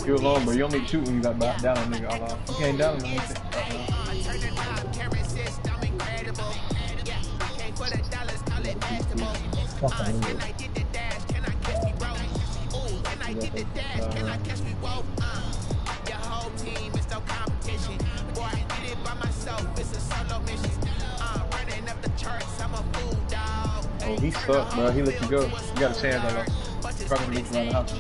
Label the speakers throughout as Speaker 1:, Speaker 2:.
Speaker 1: You alone, bro. You don't need to shoot when you got down on nigga. You can't down on nigga. Oh, he sucks, bro. He let you go. You got a chance, I know. Probably leave around the house.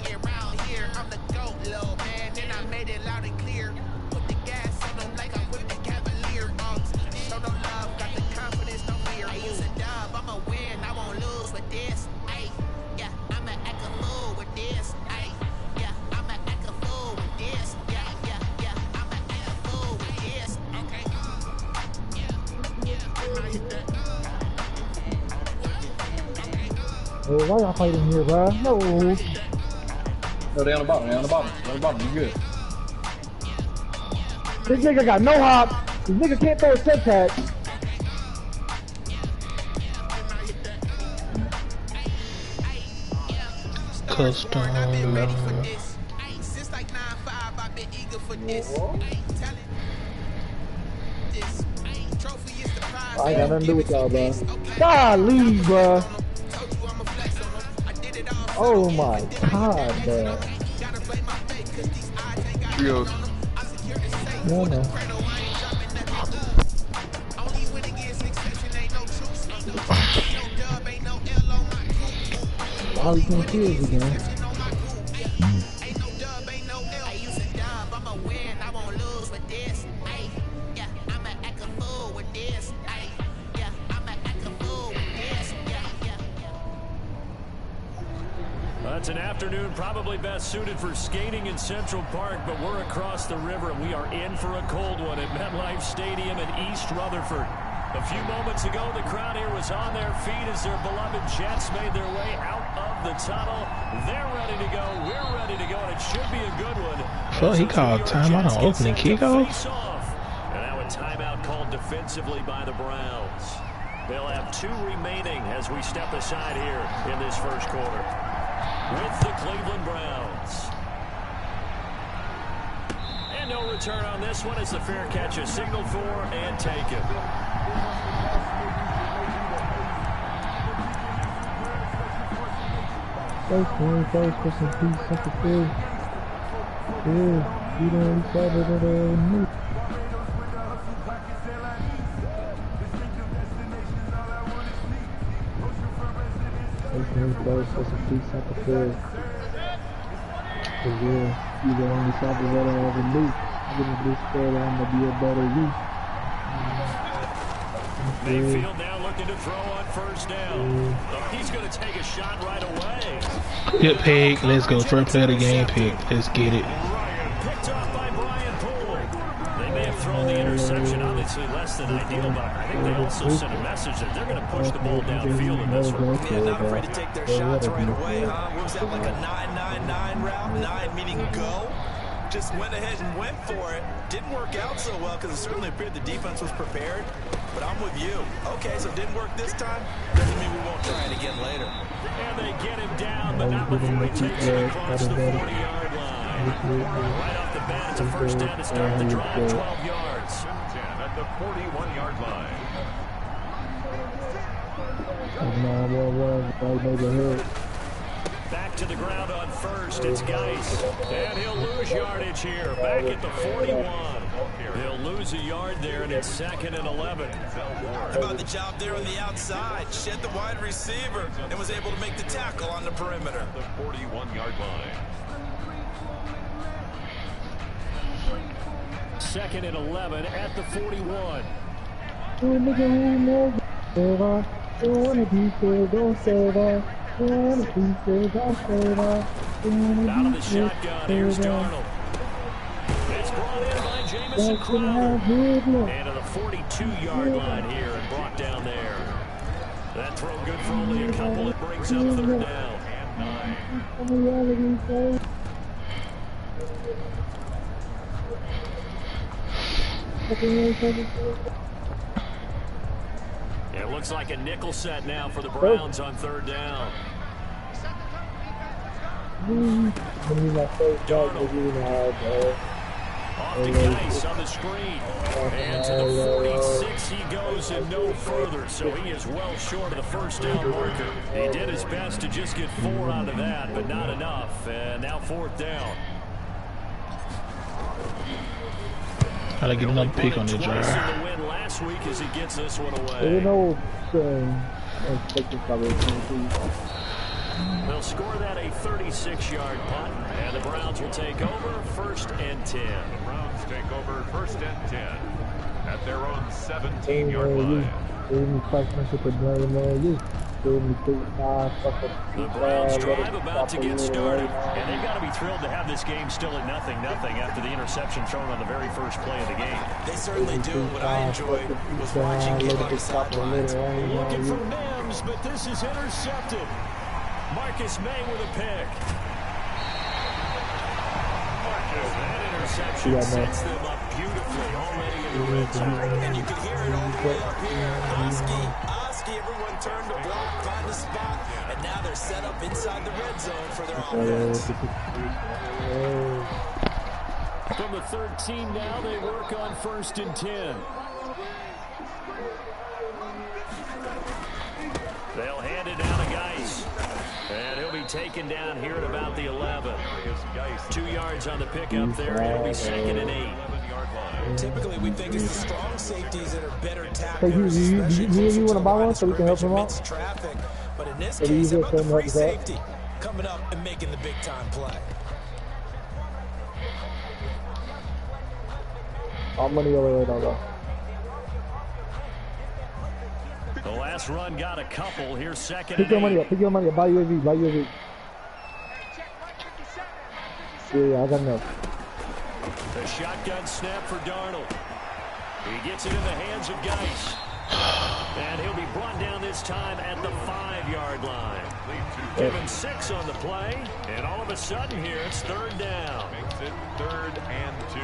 Speaker 2: Hey, why y'all fighting here, bro? No.
Speaker 1: No, they on the bottom. They on the bottom. They on the bottom. You good?
Speaker 2: This nigga got no hop. This nigga can't throw a set tag.
Speaker 3: Custom.
Speaker 2: I ain't got nothing to do with y'all, bro. Golly, bro. Oh my god, bro.
Speaker 1: Trios.
Speaker 2: No, no. Wow, he's gonna kill us again.
Speaker 4: It's an afternoon probably best suited for skating in Central Park, but we're across the river and we are in for a cold one at MetLife Stadium in East Rutherford. A few moments ago, the crowd here was on their feet as their beloved Jets made their way out of the tunnel. They're ready to go. We're ready to go, and it should be a good one.
Speaker 3: Well, he called timeout on opening kickoff.
Speaker 4: And now a timeout called defensively by the Browns. They'll have 2 remaining as we step aside here in this first quarter with the Cleveland Browns. And no return on this one as the fair catch is signaled for and taken.
Speaker 2: First, for some peace, something good. Yeah, you don't start it at me. First, for some peace, something good. Cause yeah, you the only stop it that I ever knew. I'm gonna be scared, I'm gonna be a better you.
Speaker 4: Mayfield now looking to throw on first down. Oh, he's going to take a shot right away.
Speaker 3: Good pick. Let's go. First play of the game pick. Let's get it.
Speaker 4: Picked off by Brian Poole. They may have thrown the interception, obviously less than ideal, but I think they also sent a message that they're going to push the ball downfield in this one.
Speaker 5: Yeah, not afraid to take their shots right away, huh? What was that, like a 9-9-9 route? 9 meaning go. Just went ahead and went for it. Didn't work out so well because it certainly appeared the defense was prepared. But I'm with you. Okay, so it didn't work this time. Doesn't mean we won't try it again later.
Speaker 4: And they get him down, but not before he takes it across the 40-yard line. Right off the bat, it's a first down to start the drive, 12 yards.
Speaker 6: 10 at the 41-yard line.
Speaker 4: Back to the ground on first. It's Geis. And he'll lose yardage here. Back at the 41. He'll lose a yard there, and it's 2nd and 11.
Speaker 5: How about the job there on the outside? Shed the wide receiver and was able to make the tackle on the perimeter.
Speaker 6: The 41-yard line.
Speaker 4: 2nd and 11 at the 41. Out of the shotgun, here's Darnold. It's brought in by Jamison Crowder. And to the 42-yard line here and brought down there. That throw good for only a couple. It brings up 3rd down. And 9. It looks like a nickel set now for the Browns on third down.
Speaker 2: Darnold.
Speaker 4: Off to Geis on the screen. And to the 46 he goes and no further. So he is well short of the first down marker. He did his best to just get 4 out of that, but not enough. And now fourth down.
Speaker 3: Gotta get another pick on the drive.
Speaker 4: In the win last week as he gets this one away.
Speaker 2: You know,
Speaker 4: They'll score that a 36-yard punt, and the Browns will take over first and 10.
Speaker 6: The Browns take over first and 10 at their own 17-yard line.
Speaker 4: The Browns drive about to get started, and they've got to be thrilled to have this game still at 0-0 after the interception thrown on the very first play of the game.
Speaker 5: They certainly do. What I enjoyed was watching him on the sidelines.
Speaker 4: Looking for Mims, but this is intercepted. Marcus May with a pick. That interception sets them up beautifully already in the red zone.
Speaker 5: And you can hear it all the way up here. Oski, everyone turned to block, find the spot, and now they're set up inside the red zone for their offense.
Speaker 4: From the 13 now, they work on first and 10. They'll hand it down to Geis. And he'll be taken down here at about the 11. 2 yards on the pickup there. It'll be second and 8.
Speaker 5: Typically, we think it's the strong safeties that are better tacklers.
Speaker 2: You want to buy one so we can help them out?
Speaker 5: Traffic. But in this case, how about the free safety coming up and making the big-time play?
Speaker 2: All money over there, dog.
Speaker 4: The last run got a couple. Here's second
Speaker 2: Pick your
Speaker 4: and 8.
Speaker 2: money up. Pick your money up. Buy UAV. Buy UAV. Yeah, I got enough.
Speaker 4: The shotgun snap for Darnold. He gets it in the hands of Geis. And he'll be brought down this time at the 5-yard line. Give him 6 on the play. And all of a sudden here, it's third down.
Speaker 6: Makes it 3rd and 2.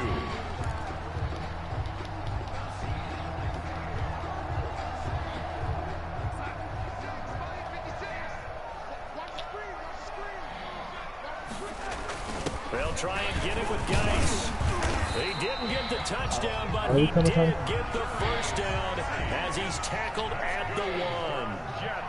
Speaker 4: They'll try and get it with Geis. They didn't get the touchdown, but he did get the first down as he's tackled at the 1.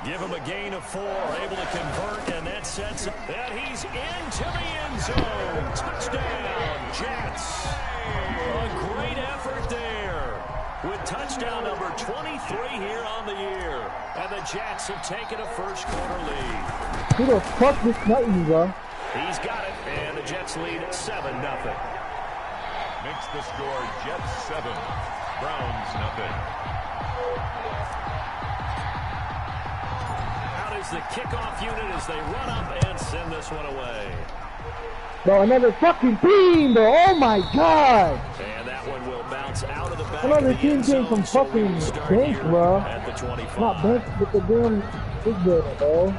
Speaker 4: Give him a gain of 4, able to convert, and that sets up that he's into the end zone. Touchdown, Jets. A great effort there with touchdown number 23 here on the year. And the Jets have taken a first quarter lead.
Speaker 2: Who the fuck this nothing, bro?
Speaker 4: He's got it, and the Jets lead 7-0.
Speaker 6: Makes the score Jets 7, Browns 0.
Speaker 4: Out is the kickoff unit as they run up and send this one away.
Speaker 2: Bro, another fucking team, bro. Oh my god.
Speaker 4: And that one will bounce out of the back.
Speaker 2: Another
Speaker 4: of the
Speaker 2: team
Speaker 4: end
Speaker 2: came
Speaker 4: zone,
Speaker 2: from
Speaker 4: so
Speaker 2: fucking
Speaker 4: we will start
Speaker 2: bench,
Speaker 4: here
Speaker 2: bro.
Speaker 4: at the 25.
Speaker 2: Not bench, but the damn big building, bro.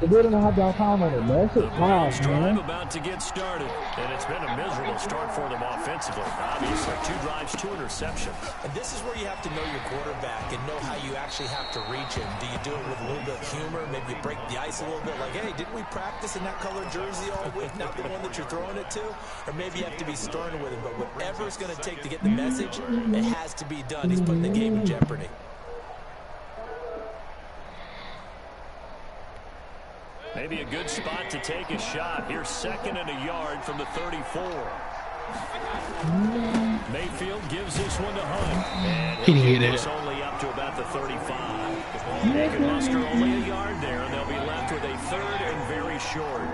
Speaker 2: The building don't have downtown on it, man. That shit's
Speaker 4: Browns
Speaker 2: hard, man.
Speaker 4: drive about to get started, and it's been a miserable start for them offensively. Obviously, 2 drives, 2 interceptions.
Speaker 5: And this is where you have to know your quarterback and know how you actually have to reach him. Do you do it with a little bit of humor? Maybe you break the ice a little bit, like, hey, didn't we practice in that colored jersey all week, not the one that you're throwing it to? Or maybe you have to be stern with him, but whatever it's going to take to get the message, it has to be done. He's putting the game in jeopardy.
Speaker 4: Maybe a good spot to take a shot. Here's 2nd and a yard from the 34. Mayfield gives this one to Hunt. And
Speaker 3: He didn't get
Speaker 4: it's
Speaker 3: it.
Speaker 4: only up to about the 35. They can muster only a yard there, and they'll be left with a 3rd and very short.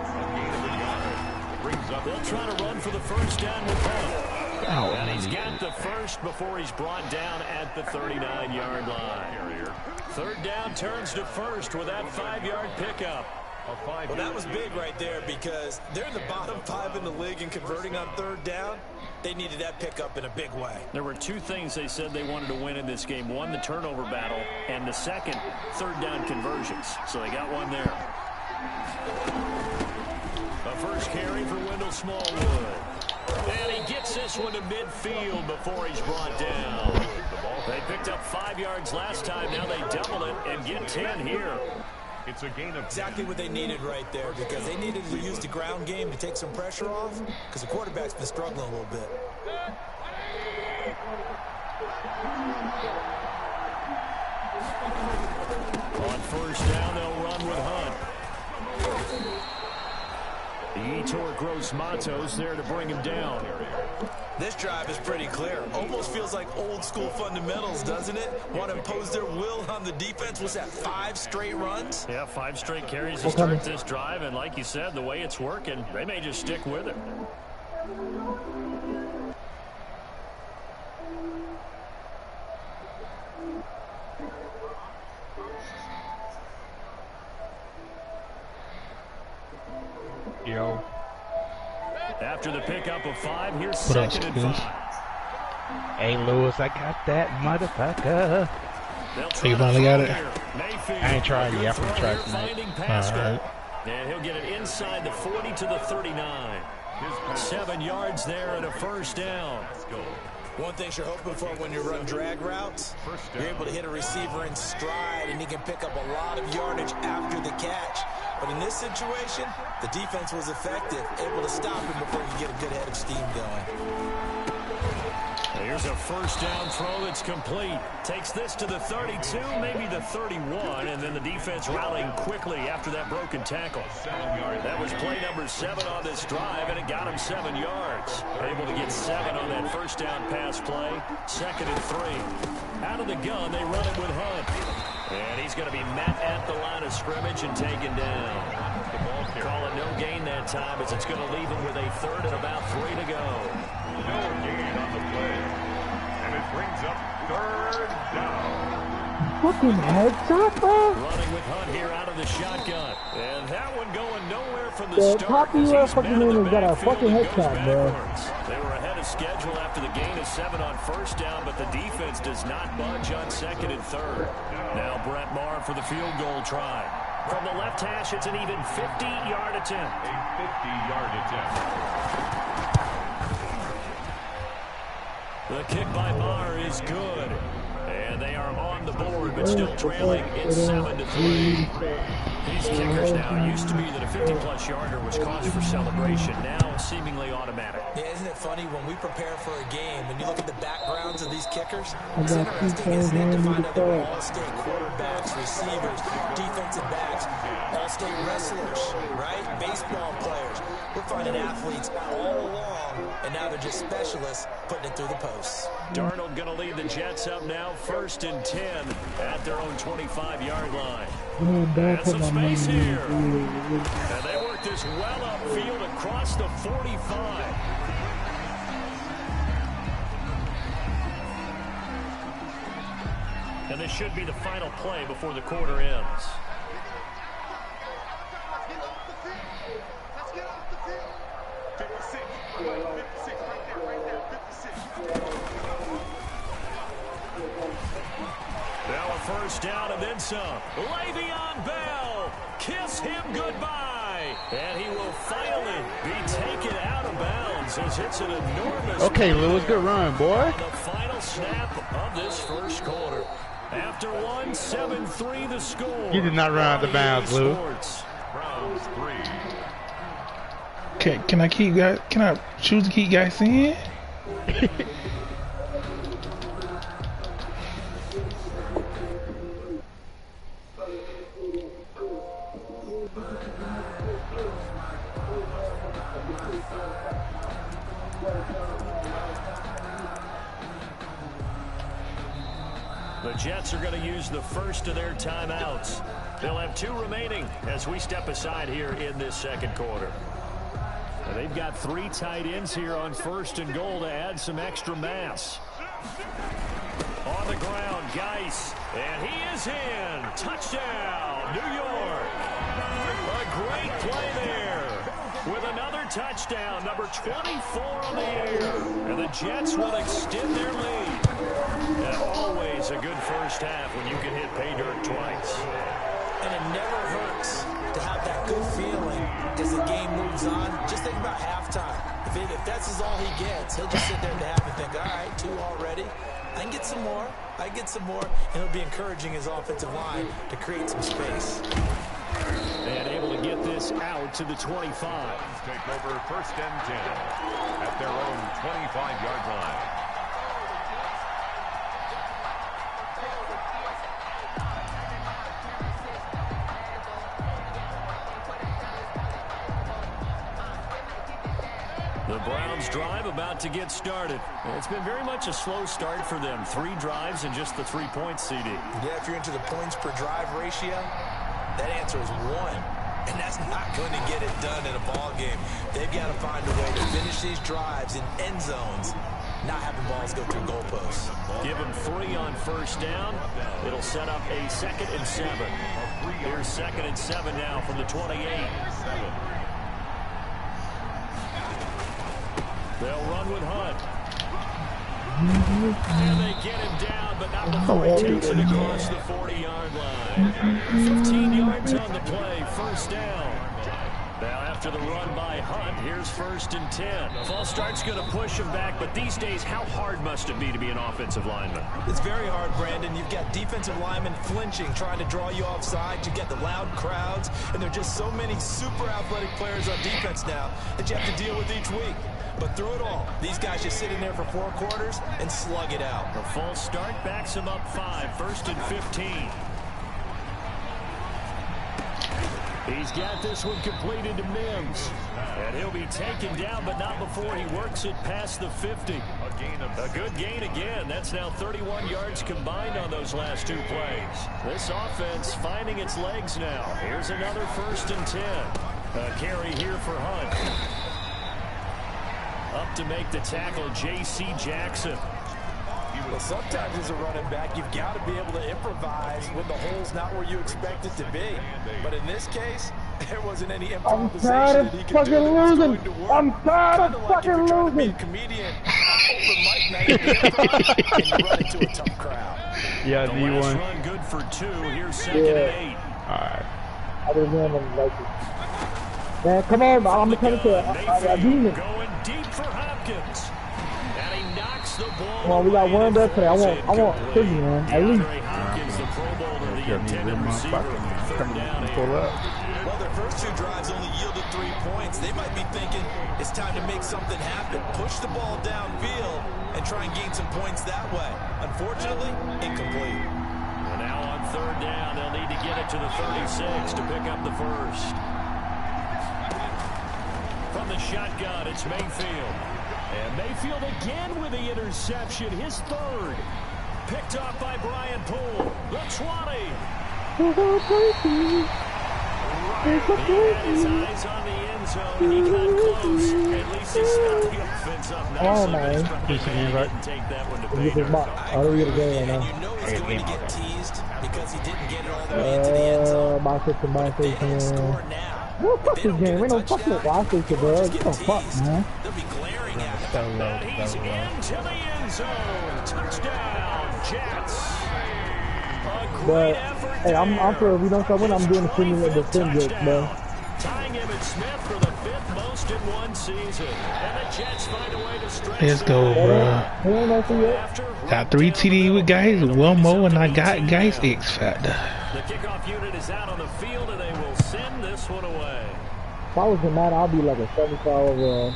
Speaker 4: They'll try to run for the first down with Hunt.
Speaker 3: Oh,
Speaker 4: And he's got the first before he's brought down at the 39-yard line. 3rd down turns to first with that 5-yard pickup.
Speaker 5: Well, that was big right there because they're in the bottom 5 in the league and converting on 3rd down. They needed that pickup in a big way.
Speaker 4: There were 2 things they said they wanted to win in this game. One, the turnover battle, and the second, 3rd down conversions. So they got one there. A first carry for Wendell Smallwood. And he gets this one to midfield before he's brought down. They picked up 5 yards last time. Now they double it and get 10 here.
Speaker 6: It's a gain of
Speaker 5: exactly what they needed right there, because they needed to use the ground game to take some pressure off, because the quarterback's been struggling a little bit.
Speaker 4: On first down, they'll run with Hunt. The Etor Gross Matos there to bring him down.
Speaker 5: This drive is pretty clear. Almost feels like old school fundamentals, doesn't it? Want to impose their will on the defense. Was that 5 straight runs?
Speaker 4: Yeah, 5 straight carries to start this drive. And like you said, the way it's working, they may just stick with it.
Speaker 1: Yo.
Speaker 4: After the pickup of 5, here's
Speaker 3: What else,
Speaker 4: second and
Speaker 3: Lewis?
Speaker 4: 5.
Speaker 2: Hey, Lewis, I got that motherfucker.
Speaker 3: You finally got it?
Speaker 2: I ain't tried yet. I'm gonna try tonight.
Speaker 3: Alright.
Speaker 4: And he'll get it inside the 40 to the 39. 7 yards there and a first down.
Speaker 5: One thing you're hoping for when you run drag routes, you're able to hit a receiver in stride, and he can pick up a lot of yardage after the catch. But in this situation, the defense was effective, able to stop him before he get a good head of steam going.
Speaker 4: Here's a first down throw that's complete. Takes this to the 32, maybe the 31, and then the defense rallying quickly after that broken tackle. That was play number 7 on this drive, and it got him 7 yards. Able to get 7 on that first down pass play. 2nd and 3. Out of the gun, they run it with Hunt. And he's going to be met at the line of scrimmage and taken down. Call it no gain that time, as it's going to leave him with a 3rd and about 3 to go.
Speaker 6: no gain on the play. And it brings up 3rd down.
Speaker 2: Fucking headshot, bro.
Speaker 4: Running with Hunt here out of the shotgun. And that one going nowhere from the
Speaker 2: The
Speaker 4: start.
Speaker 2: top of your fucking man has got a fucking headshot, bro.
Speaker 4: They were ahead of schedule after the gain of 7 on first down, but the defense does not budge on 2nd and 3rd. Now Brett Maher for the field goal try. From the left hash, it's an even 50-yard attempt.
Speaker 6: A 50-yard attempt.
Speaker 4: The kick by Maher is good. And they are on the board, but still trailing. It's 7-3. These kickers now, used to be that a 50-plus yarder was cause for celebration. Now seemingly automatic.
Speaker 5: Yeah, isn't it funny when we prepare for a game and you look at the backgrounds of these kickers? It's interesting, isn't it, to find out they're all-state quarterbacks, receivers, defensive backs, all-state wrestlers, right? Baseball players. We're finding athletes all along, and now they're just specialists putting it through the posts.
Speaker 4: Darnold going to lead the Jets up now, 1st and 10 at their own 25-yard line. And some space here. And they work this well upfield across the 45. And this should be the final play before the quarter ends. Now a first down and then some. Le'Veon Bell, kiss him goodbye. And he will finally be taken out of bounds as it's an enormous...
Speaker 2: Okay, Lewis, good run, boy.
Speaker 4: On the final snap of this first quarter. After 7-3 the score.
Speaker 2: You did not run out of bounds, Lou.
Speaker 6: Browns 3.
Speaker 3: Can I keep guys? Can I choose to keep guys in?
Speaker 4: The Jets are going to use the first of their timeouts. They'll have 2 remaining as we step aside here in this second quarter. And they've got 3 tight ends here on 1st and goal to add some extra mass. On the ground, Geis, and he is in. Touchdown, New York. A great play there with another touchdown, number 24 on the air. And the Jets will extend their lead. And always a good first half when you can hit pay dirt twice.
Speaker 5: And it never hurts to have that good feeling as the game moves on. Just think about halftime. If if that's all he gets, he'll just sit there and have and think, all right, 2 already. I can get some more. And he'll be encouraging his offensive line to create some space.
Speaker 4: And able to get this out to the 25.
Speaker 6: Take over 1st and 10 at their own 25-yard line.
Speaker 4: The Browns drive about to get started. It's been very much a slow start for them. 3 drives and just the 3 points, CD.
Speaker 5: Yeah, if you're into the points per drive ratio, that answer is 1. And that's not going to get it done in a ball game. They've got to find a way to finish these drives in end zones, not having balls go through goalposts.
Speaker 4: Give them 3 on 1st down. It'll set up a 2nd and 7. Here's 2nd and 7 now from the 28. They'll run with Hunt. And they get him down, but not before he takes it across the 40-yard line. 15 yards on the play, 1st down. Now after the run by Hunt, here's 1st and 10. False start's going to push him back, but these days, how hard must it be to be an offensive lineman?
Speaker 5: It's very hard, Brandon. You've got defensive linemen flinching, trying to draw you offside. You've got the loud crowds, and there are just so many super athletic players on defense now that you have to deal with each week. But through it all, these guys just sit in there for 4 quarters and slug it out.
Speaker 4: The false start backs him up 5, 1st and 15. He's got this one completed to Mims. And he'll be taken down, but not before he works it past the 50. A good gain again. That's now 31 yards combined on those last 2 plays. This offense finding its legs now. Here's another 1st and 10. A carry here for Hunt. Up to make the tackle, J.C. Jackson.
Speaker 5: Well, sometimes as a running back, you've got to be able to improvise when the hole's not where you expect it to be. But in this case, there wasn't any improvisation that he could do that was going to work.
Speaker 2: I'm tired of fucking losing.
Speaker 5: Trying to be a comedian, open mic night, and you run into a tough crowd.
Speaker 1: Yeah,
Speaker 4: the
Speaker 1: D1.
Speaker 4: last run good for 2. Here's 2nd and 8.
Speaker 1: All right.
Speaker 2: I didn't hear him like it. Man, come on, I'm coming to a demon.
Speaker 4: Going deep for Hopkins. And he knocks the ball.
Speaker 2: Come on, we got one better today. I want 50, man. At least.
Speaker 4: Hopkins, the Pro Bowler, the intended receiver. 3rd down.
Speaker 5: Well, their first 2 drives only yielded 3 points. They might be thinking it's time to make something happen. Push the ball downfield and try and gain some points that way. Unfortunately, incomplete.
Speaker 4: And now on 3rd down, they'll need to get it to the 36 to pick up the 1st. From the shotgun, it's Mayfield. And Mayfield again with the interception, his 3rd. Picked off by Brian Poole. The 20. He had his eyes on the end zone. He got close. At least he stopped the offense up nicely.
Speaker 2: Oh, man.
Speaker 4: He didn't take that one to
Speaker 2: Get this box. I don't get a game right now.
Speaker 5: And you know he's going to get teased because he didn't get it all the way into the end zone. They don't score now.
Speaker 2: Well, fuck this game. Ain't no fucking Washington, bro. Get the fuck, man.
Speaker 5: They'll be glaring at him.
Speaker 4: And he's into the end zone. Touchdown, Jets.
Speaker 2: But, hey, I'm sure if we don't start winning, I'm doing the simulate, bro.
Speaker 4: Tying him and Smith for the 5th most in one season. And the Jets find a way to stretch.
Speaker 3: Let's go, bro. Got 3 TD with guys, one more, and I got guys X Factor.
Speaker 4: The kickoff unit is out on the field, and they will send this one away.
Speaker 2: If I was in that, I'll be like a 75 overall.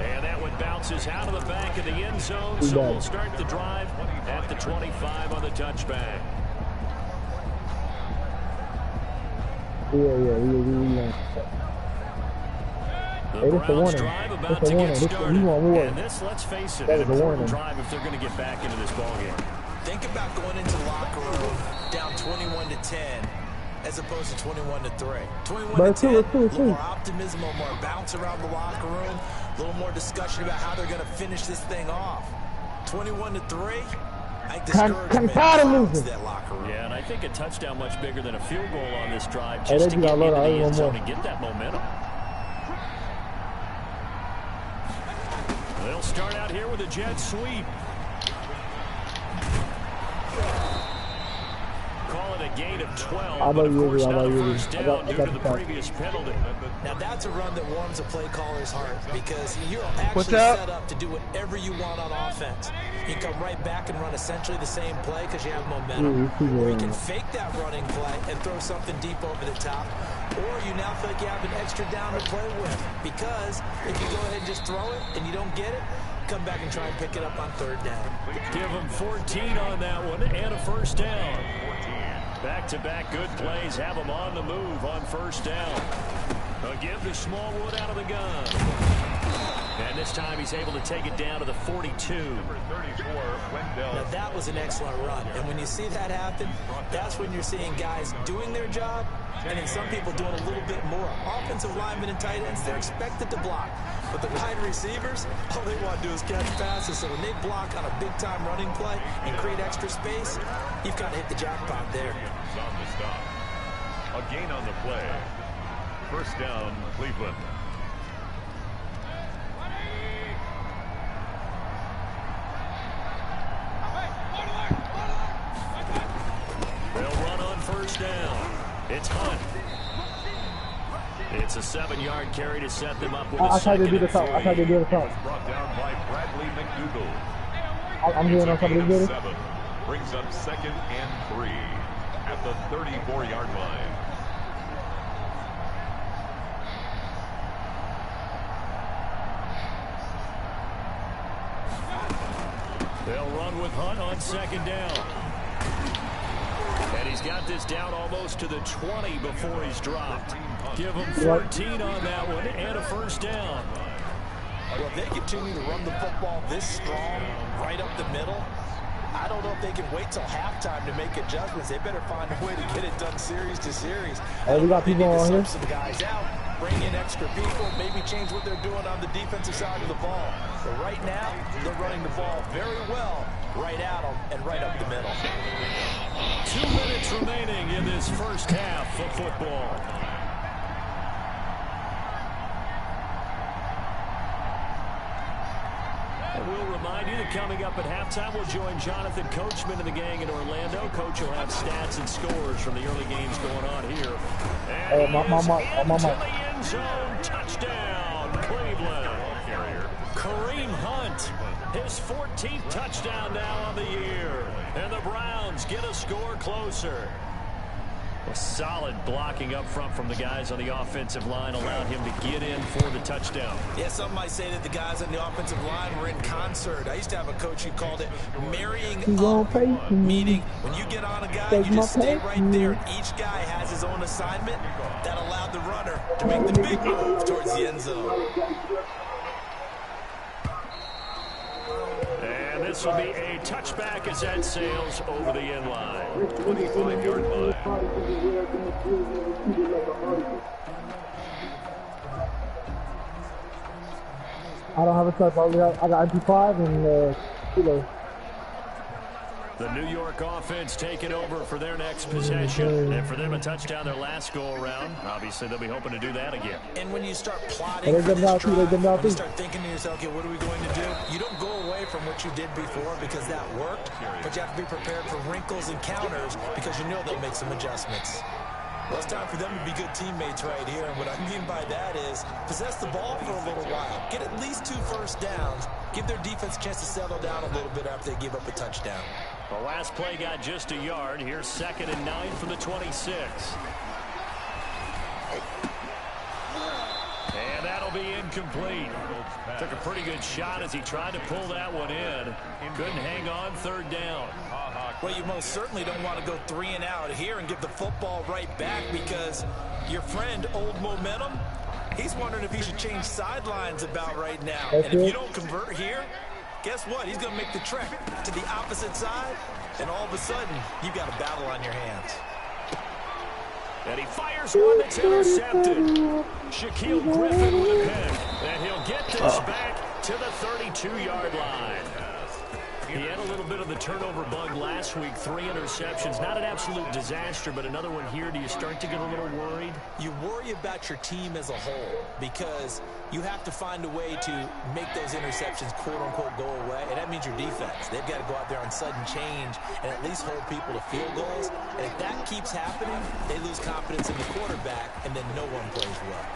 Speaker 4: And that one bounces out of the back of the end zone, so we'll start the drive at the 25 on the touchback.
Speaker 2: Yeah.
Speaker 4: The Browns drive about to get started. And this, let's face it, an important drive if they're going to get back into this ballgame.
Speaker 5: Think about going into the locker room down 21-10 as opposed to 21-3. 21-10, a little more optimism, a little more bounce around the locker room, a little more discussion about how they're going to finish this thing off. 21-3, I think discouragement surrounds that locker room.
Speaker 4: Yeah, and I think a touchdown much bigger than a field goal on this drive just to get into the end zone and get that momentum. They'll start out here with a jet sweep. Call it a gain of 12,
Speaker 2: I
Speaker 4: but of
Speaker 2: know
Speaker 4: course
Speaker 2: you,
Speaker 4: not a
Speaker 2: I know
Speaker 4: first
Speaker 2: you.
Speaker 4: down
Speaker 2: I
Speaker 4: due
Speaker 2: got
Speaker 4: to the
Speaker 2: the
Speaker 4: previous penalty.
Speaker 5: Now that's a run that warms a play caller's heart because you're
Speaker 3: What's
Speaker 5: actually
Speaker 3: up?
Speaker 5: set up to do whatever you want on offense. You come right back and run essentially the same play because you have momentum, or you can fake that running play and throw something deep over the top, or you now feel like you have an extra down to play with because if you go ahead and just throw it and you don't get it, come back and try and pick it up on third down.
Speaker 4: Give them 14 on that one and a first down. Back-to-back good plays have them on the move on first down. Again to Smallwood out of the gun. And this time he's able to take it down to the 42.
Speaker 5: Now that was an excellent run. And when you see that happen, that's when you're seeing guys doing their job and then some people doing a little bit more. Offensive linemen and tight ends, they're expected to block. But the wide receivers, all they want to do is catch passes. So when they block on a big-time running play and create extra space, you've got to hit the jackpot there.
Speaker 6: On the stop. A gain on the play. First down, Cleveland.
Speaker 4: They'll run on first down. It's Hunt. It's a 7-yard carry to set them up with a second and 3.
Speaker 6: Brought down by Bradley McDougal.
Speaker 2: I'm doing on something to do.
Speaker 6: Brings up second and 3 at the 34-yard line.
Speaker 4: They'll run with Hunt on second down. And he's got this down almost to the 20 before he's dropped. Give him 14 on that one and a first down.
Speaker 5: Well, if they continue to run the football this strong, right up the middle, I don't know if they can wait till halftime to make adjustments. They better find a way to get it done series to series.
Speaker 2: Hey, we got people on here.
Speaker 5: Some guys out, bring in extra people, maybe change what they're doing on the defensive side of the ball. But right now, they're running the ball very well, right at them and right up the middle.
Speaker 4: 2 minutes remaining in this first half of football. And we'll remind you that coming up at halftime, we'll join Jonathan Coachman and the gang in Orlando. Coach will have stats and scores from the early games going on here. And into the end zone, touchdown, Cleveland. Kareem Hunt, his 14th touchdown now on the year. And the Browns get a score closer. A solid blocking up front from the guys on the offensive line allowed him to get in for the touchdown.
Speaker 5: Yeah, some might say that the guys on the offensive line were in concert. I used to have a coach who called it marrying up, meaning when you get on a guy, you just stay right there. Each guy has his own assignment that allowed the runner to make the big move towards the end zone.
Speaker 4: And this will be a touchback as that sails over the end line.
Speaker 6: 25-yard line.
Speaker 2: I don't have a touch. I got MP5 and kilo.
Speaker 4: The New York offense taking over for their next possession. And for them a touchdown their last go-around. Obviously, they'll be hoping to do that again.
Speaker 5: And when you start plotting for this drive, when you start thinking to yourself, okay, what are we going to do? You don't go away from what you did before because that worked, but you have to be prepared for wrinkles and counters because you know they'll make some adjustments. Well, it's time for them to be good teammates right here, and what I mean by that is possess the ball for a little while. Get at least 2 first downs. Give their defense a chance to settle down a little bit after they give up a touchdown.
Speaker 4: The last play got just a yard. Here's 2nd and 9 from the 26. And that'll be incomplete. Took a pretty good shot as he tried to pull that one in. Couldn't hang on 3rd down.
Speaker 5: Well, you most certainly don't want to go 3 and out here and give the football right back because your friend, Old Momentum, he's wondering if he should change sidelines about right now. And if you don't convert here, guess what? He's going to make the trek to the opposite side, and all of a sudden, you've got a battle on your hands.
Speaker 4: And he fires one that's intercepted. Shaquille Griffin with a pick. And he'll get this back to the 32-yard line. He had a little bit of the turnover bug last week, 3 interceptions. Not an absolute disaster, but another one here. Do you start to get a little worried?
Speaker 5: You worry about your team as a whole because you have to find a way to make those interceptions, quote-unquote, go away, and that means your defense. They've got to go out there on sudden change and at least hold people to field goals, and if that keeps happening, they lose confidence in the quarterback, and then no one plays well.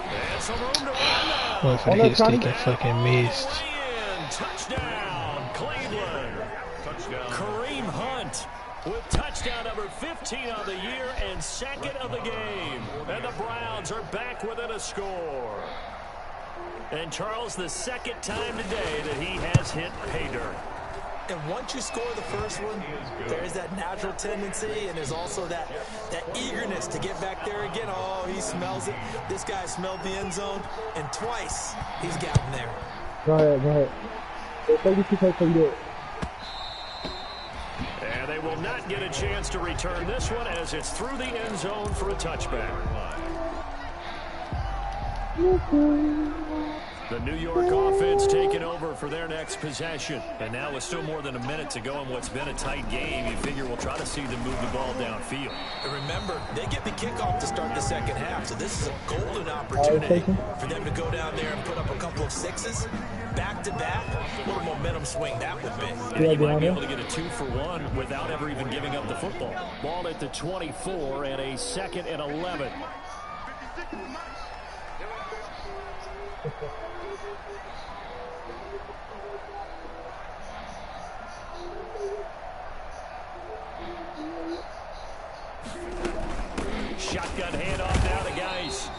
Speaker 4: And some room to run now.
Speaker 3: Well, for the hit stick and fucking missed.
Speaker 4: Touchdown, Cleveland.
Speaker 6: Touchdown.
Speaker 4: Kareem Hunt with touchdown number 15 on the year and 2nd of the game. And the Browns are back within a score. And Charles, the 2nd time today that he has hit pay dirt.
Speaker 5: And once you score the first one, there's that natural tendency, and there's also that eagerness to get back there again. Oh, he smells it. This guy smelled the end zone, and twice he's gotten there.
Speaker 2: Go ahead.
Speaker 4: And they will not get a chance to return this one as it's through the end zone for a touchback. The New York offense taking over for their next possession. And now with still more than a minute to go in what's been a tight game, you figure we'll try to see them move the ball downfield.
Speaker 5: And remember, they get the kickoff to start the second half, so this is a golden opportunity for them to go down there and put up a couple of sixes. Back-to-back, what a momentum swing that would be.
Speaker 4: And you might be able to get a 2-for-1 without ever even giving up the football. Ball at the 24 and a 2nd and 11. Shotgun handoff now to Geis.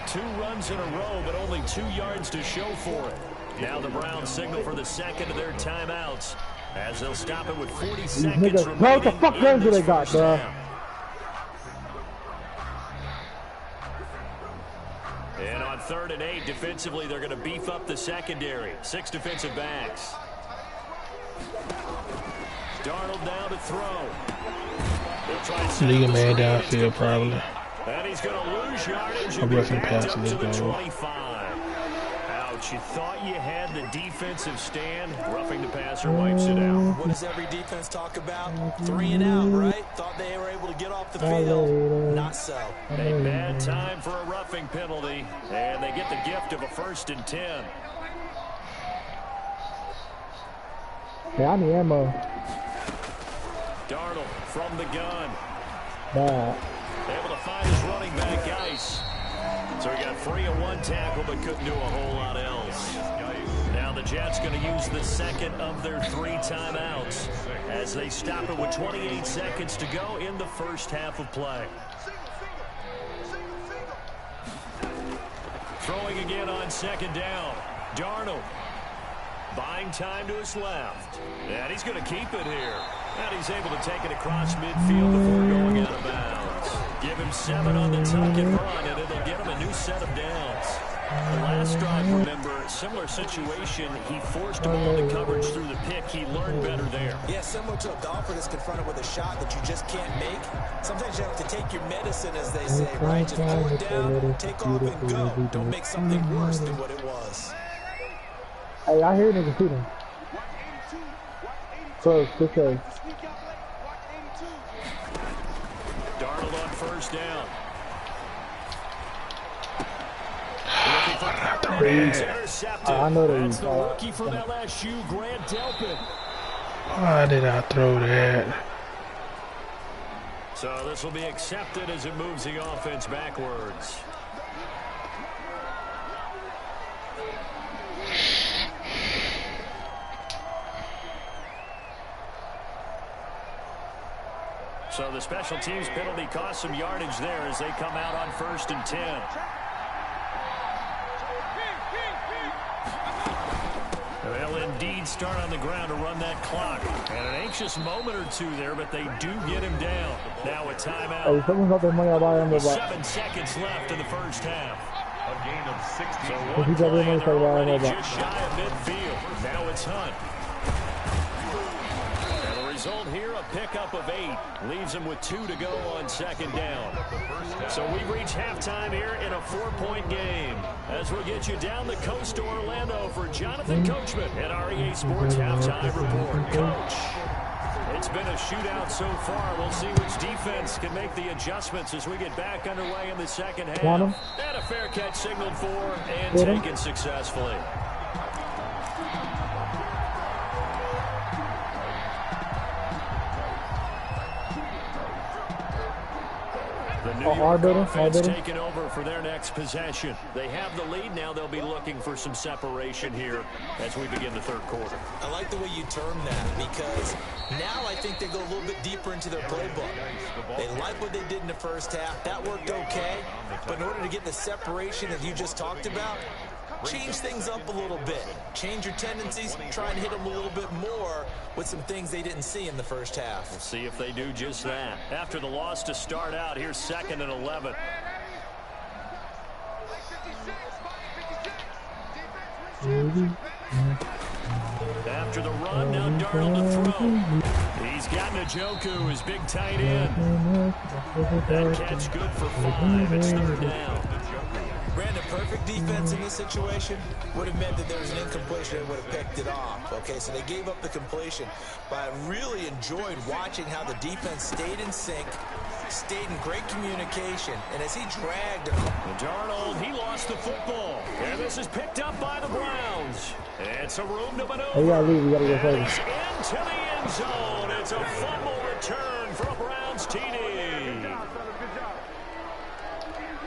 Speaker 4: 2 runs in a row, but only 2 yards to show for it. Now the Browns signal for the 2nd of their timeouts as they'll stop it with 40 seconds remaining.
Speaker 2: What the fuck runs do they got, bro?
Speaker 4: And on 3rd and 8, defensively, they're going to beef up the secondary. 6 defensive backs. Darnold down to throw.
Speaker 3: Leave a man downfield, probably.
Speaker 4: And he's going to lose yardage.
Speaker 3: A roughing pass in this goal.
Speaker 4: 25. Ouch, you thought you had the defensive stand. Roughing the passer wipes it out.
Speaker 5: What does every defense talk about? 3 and out, right? Thought they were able to get off the field. Not so.
Speaker 4: A bad time for a roughing penalty. And they get the gift of a 1st and 10.
Speaker 2: Hey, I need ammo.
Speaker 4: Darnold from the gun.
Speaker 2: Bad.
Speaker 4: Able to find his running back, Geis. So he got free of 1 tackle, but couldn't do a whole lot else. Now the Jets going to use the 2nd of their 3 timeouts as they stop it with 28 seconds to go in the first half of play. Throwing again on 2nd down. Darnold buying time to his left. And he's going to keep it here. And he's able to take it across midfield before going out of bounds. Give him 7 on the tuck and run, and it'll get him a new set of downs. The last drive, remember, similar situation. He forced him all the coverage through the pick. He learned better there.
Speaker 5: Yeah, similar to a golfer that's confronted with a shot that you just can't make. Sometimes you have to take your medicine, as they say, right? Just pull it down, take off, and go. Don't make something worse than what it was.
Speaker 2: Hey, I hear niggas shooting. So, good save.
Speaker 4: Darnold on 1st down.
Speaker 2: I know that.
Speaker 4: That's the rookie from LSU, Grant Delpit.
Speaker 3: Why did I throw that?
Speaker 4: So this will be accepted as it moves the offense backwards. So the special teams penalty cost some yardage there as they come out on 1st and 10. They'll indeed start on the ground to run that clock. And an anxious moment or 2 there, but they do get him down. Now a timeout.
Speaker 2: Hey, someone's got their money out by him.
Speaker 4: 7 seconds left in the first half.
Speaker 6: A gain of 60.
Speaker 4: So one play, and they're already just shy of midfield. Now it's Hunt. result here, a pickup of 8. Leaves them with 2 to go on second down. So we've reached halftime here in a 4-point game. As we'll get you down the coast to Orlando for Jonathan Coachman at our EA Sports Halftime Report. Coach, it's been a shootout so far. We'll see which defense can make the adjustments as we get back underway in the second half. And a fair catch signaled for and taken successfully. The New York offense taking over for their next possession. They have the lead. Now they'll be looking for some separation here as we begin the third quarter.
Speaker 5: I like the way you term that, because now I think they go a little bit deeper into their playbook. They like what they did in the first half. That worked okay. But in order to get the separation that you just talked about, change things up a little bit. Change your tendencies. Try and hit them a little bit more with some things they didn't see in the first half.
Speaker 4: We'll see if they do just that. After the loss to start out, here's 2nd and 11. After the run, now Darnold to throw. He's got Njoku, his big tight end. That catch good for 5. It's 3rd down.
Speaker 5: Brandon, perfect defense in this situation would have meant that there was an incompletion and would have picked it off. Okay, so they gave up the completion. But I really enjoyed watching how the defense stayed in sync, stayed in great communication, and as he dragged
Speaker 4: Darnold, he lost the football. And this is picked up by the Browns. It's a room to maneuver.
Speaker 2: We gotta go
Speaker 4: and he's into the end zone. It's a fumble return for a Browns TD.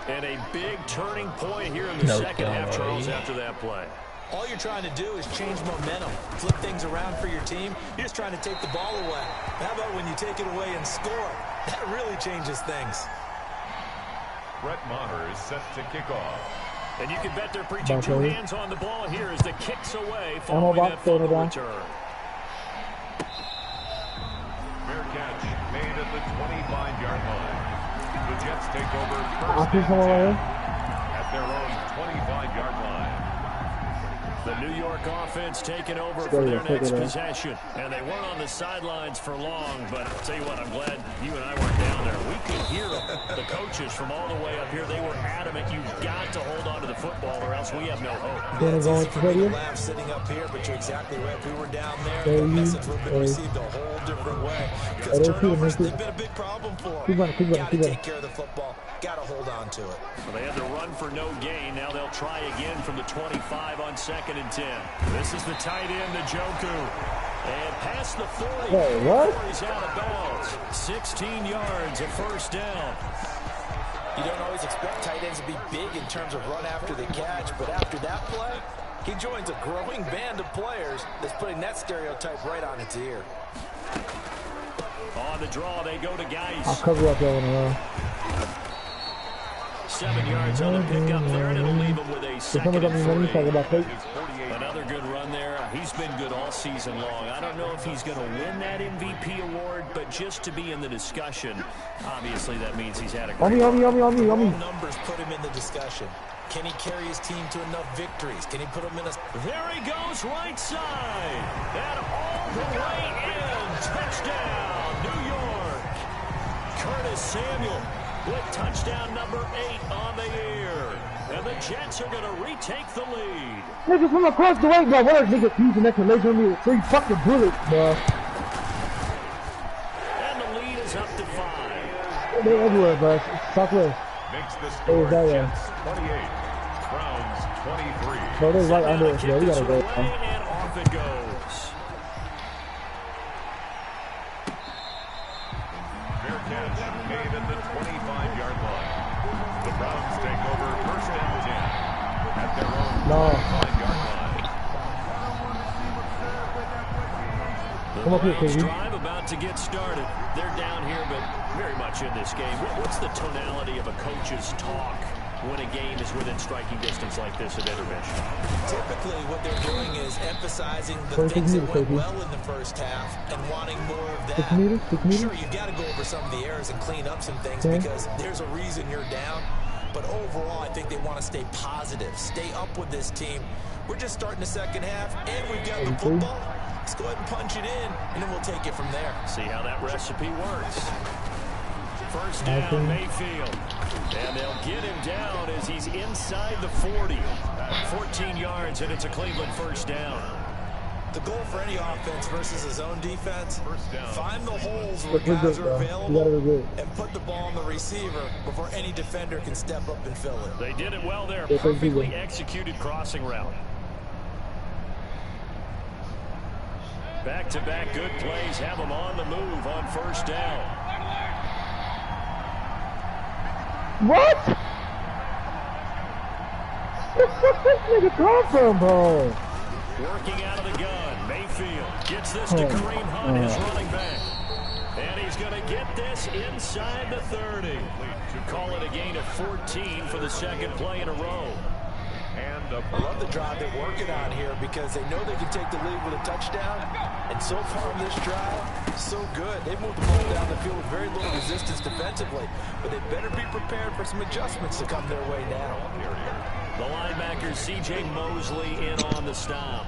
Speaker 4: And a big turning point here in the second half, Charles, after that play.
Speaker 5: All you're trying to do is change momentum, flip things around for your team. You're just trying to take the ball away. How about when you take it away and score? That really changes things.
Speaker 6: Brett Maher is set to kick off.
Speaker 4: And you can bet they're preaching 2 hands on the ball here as the kicks away following that fumble return.
Speaker 6: Fair catch made at the 25-yard line. The Jets take over first and 10 at their own 25-yard line.
Speaker 4: The New York offense taking over for their next possession. And they weren't on the sidelines for long, but I'll tell you what, I'm glad you and I weren't down there. We could hear the coaches from all the way up here. They were adamant, you've got to hold on to the football or else we have no hope.
Speaker 5: It's easy for me to laugh sitting up here, but you're exactly right. If we were down there, the message would have been received a whole different way. Because turnovers, they've been a big problem for them. Got to take care of the football. Got to hold on to it.
Speaker 4: Well, they had to run for no gain. Now they'll try again from the 25 on 2nd and 10. This is the tight end, Njoku. And past the 40.
Speaker 2: Wait, what?
Speaker 4: He's out of bounds. 16 yards, a first down.
Speaker 5: You don't always expect tight ends to be big in terms of run after the catch, but after that play, he joins a growing band of players that's putting that stereotype right on its ear.
Speaker 4: On the draw, they go to Geis.
Speaker 2: I'll cover up that one around.
Speaker 4: 7 yards on the pickup there, and it'll leave him with a 2nd and 48. Another good run there. He's been good all season long. I don't know if he's going to win that MVP award, but just to be in the discussion, obviously that means he's had a great
Speaker 2: On me.
Speaker 5: Numbers put him in the discussion. Can he carry his team to enough victories? Can he put them in a...
Speaker 4: There he goes, right side. And all the way in. Touchdown, New York. Curtis Samuel with touchdown number 8 on the year. And the Jets are going to retake the lead.
Speaker 2: Nigga from across the way, bro. What are niggas using exclamation on me with 3 fucking bullets, bro?
Speaker 4: And the lead is up to 5.
Speaker 2: They're everywhere, bro. Southwest.
Speaker 6: Makes the score Jets 28, Browns 23.
Speaker 2: Bro, they're right under us, bro. We gotta go.
Speaker 4: And off it goes.
Speaker 6: Fair catch made at the 25-yard line. The Browns take over first and 10 at their own 25-yard line.
Speaker 2: Come up here,
Speaker 4: Browns
Speaker 2: KD.
Speaker 4: drive about to get started. They're down here, but very much in this game. What's the tonality of a coach's talk when a game is within striking distance like this at intermission?
Speaker 5: Typically, what they're doing is emphasizing the things that went well in the first half and wanting more of that.
Speaker 2: 6 meters?
Speaker 5: Sure, you've got to go over some of the errors and clean up some things because there's a reason you're down. But overall, I think they want to stay positive, stay up with this team. We're just starting the second half, and we've got the football. box, go ahead and punch it in, and then we'll take it from there.
Speaker 4: See how that recipe works. First down, Mayfield. And they'll get him down as he's inside the 40. 14 yards, and it's a Cleveland first down.
Speaker 5: The goal for any offense versus his own defense, find the holes where guys are available and put the ball on the receiver before any defender can step up and fill it.
Speaker 4: They did it well there. Perfectly executed crossing route. Back-to-back good plays have them on the move on first down.
Speaker 2: What? Where's this nigga come from, bro?
Speaker 4: Working out of the gun. Mayfield gets this to Kareem Hunt, his running back. And he's going to get this inside the 30. Call it a gain of 14 for the second play in a row.
Speaker 5: I love the drive they're working on here because they know they can take the lead with a touchdown. And so far in this drive, so good. They've moved the ball down the field with very little resistance defensively. But they better be prepared for some adjustments to come their way now.
Speaker 4: The linebacker, C.J. Mosley, in on the stop.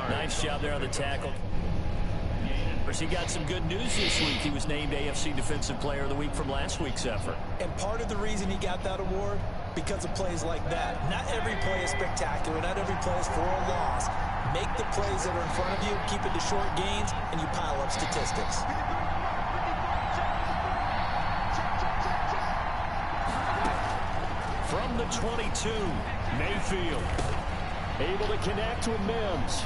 Speaker 4: Nice job there on the tackle. Of course, he got some good news this week. He was named AFC Defensive Player of the Week from last week's effort.
Speaker 5: And part of the reason he got that award, because of plays like that. Not every play is spectacular. Not every play is for a loss. Make the plays that are in front of you, keep it to short gains, and you pile up statistics.
Speaker 4: From the 22, Mayfield able to connect with Mims.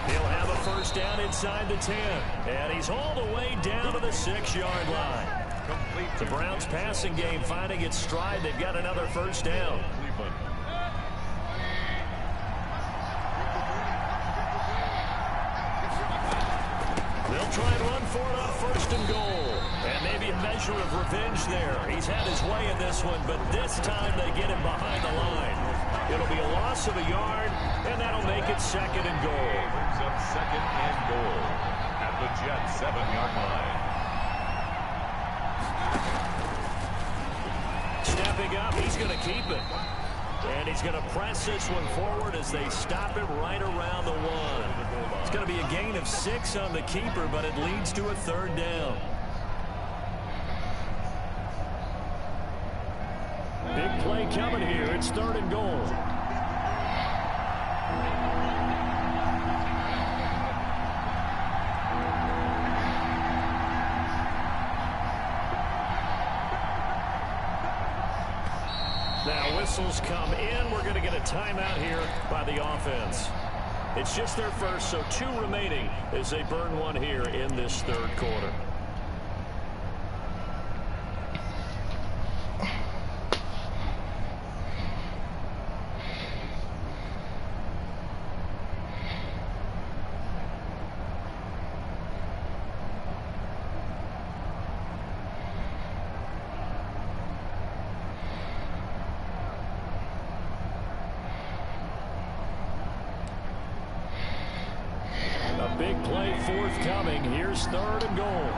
Speaker 4: He'll have a first down inside the 10, and he's all the way down to the 6-yard line. The Browns passing game finding its stride. They've got another first down. They'll try and run for it on first and goal. And maybe a measure of revenge there. He's had his way in this one, but this time they get him behind the line. It'll be a loss of a yard, and that'll make it second and goal.
Speaker 6: Brings up second and goal at the Jets' 7-yard line.
Speaker 4: Stepping up, he's going to keep it. And he's going to press this one forward as they stop him right around the 1. It's going to be a gain of 6 on the keeper, but it leads to a third down. Big play coming here. It's third and goal. Now whistles come in. We're going to get a timeout here by the offense. It's just their first, so 2 remaining as they burn one here in this third quarter. Big play forthcoming. Here's third and goal.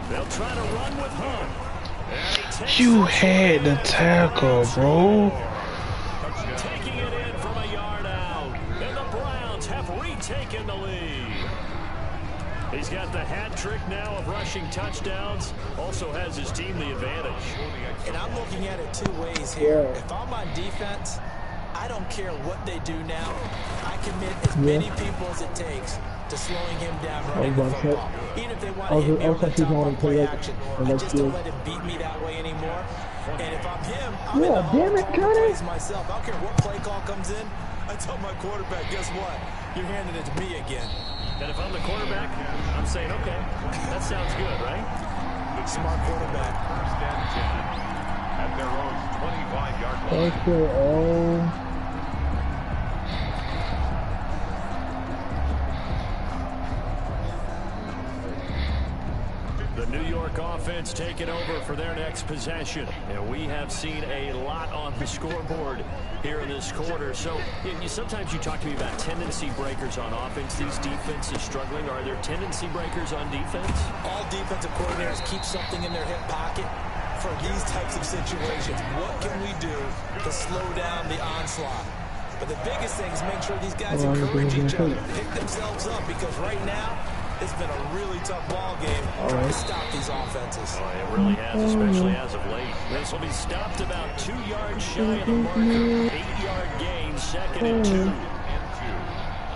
Speaker 4: They'll try to run with Hunt.
Speaker 3: You had the tackle, bro.
Speaker 4: Taking it in from a yard out. And the Browns have retaken the lead. He's got the hat trick now of rushing touchdowns. Also has his team the advantage.
Speaker 5: And I'm looking at it 2 ways here. If I'm on defense, I don't care what they do now. I commit as many people as it takes to slowing him down running the football. Even if they want to hit me with a top play action, I just don't let him beat me that way anymore. And if I'm him, I'm in the home plays myself. I don't care what play call comes in. I tell my quarterback, guess what? You're handing it to me again.
Speaker 4: And if I'm the quarterback, I'm saying, okay, that sounds good, right?
Speaker 5: Smart quarterback.
Speaker 6: First and 10 at their own 25-yard line.
Speaker 4: The New York offense taking over for their next possession. And we have seen a lot on the scoreboard here in this quarter. So sometimes you talk to me about tendency breakers on offense. These defenses struggling. Are there tendency breakers on defense?
Speaker 5: All defensive coordinators keep something in their hip pocket. for these types of situations. What can we do to slow down the onslaught? But the biggest thing is make sure these guys encourage each other, pick themselves up, because right now, it's been a really tough ball game to stop these offenses.
Speaker 4: Oh, it really has, especially as of late. This will be stopped about 2 yards shy of the marker. 8-yard gain, 2nd and 2.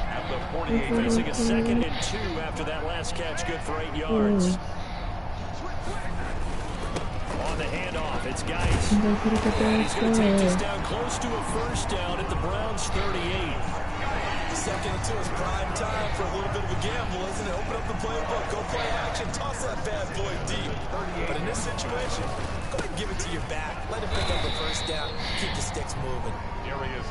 Speaker 6: At the 48.
Speaker 4: Facing a 2nd and 2 after that last catch, good for 8 yards. On the handoff, it's Geis. And he's going to take this down close to a first down at the Browns' 38.
Speaker 5: 2nd and 2 is prime time for a little bit of a gamble, isn't it? Open up the playbook, go play action, toss that bad boy deep. But in this situation, go ahead and give it to your back. Let him pick up the first down, keep the sticks moving.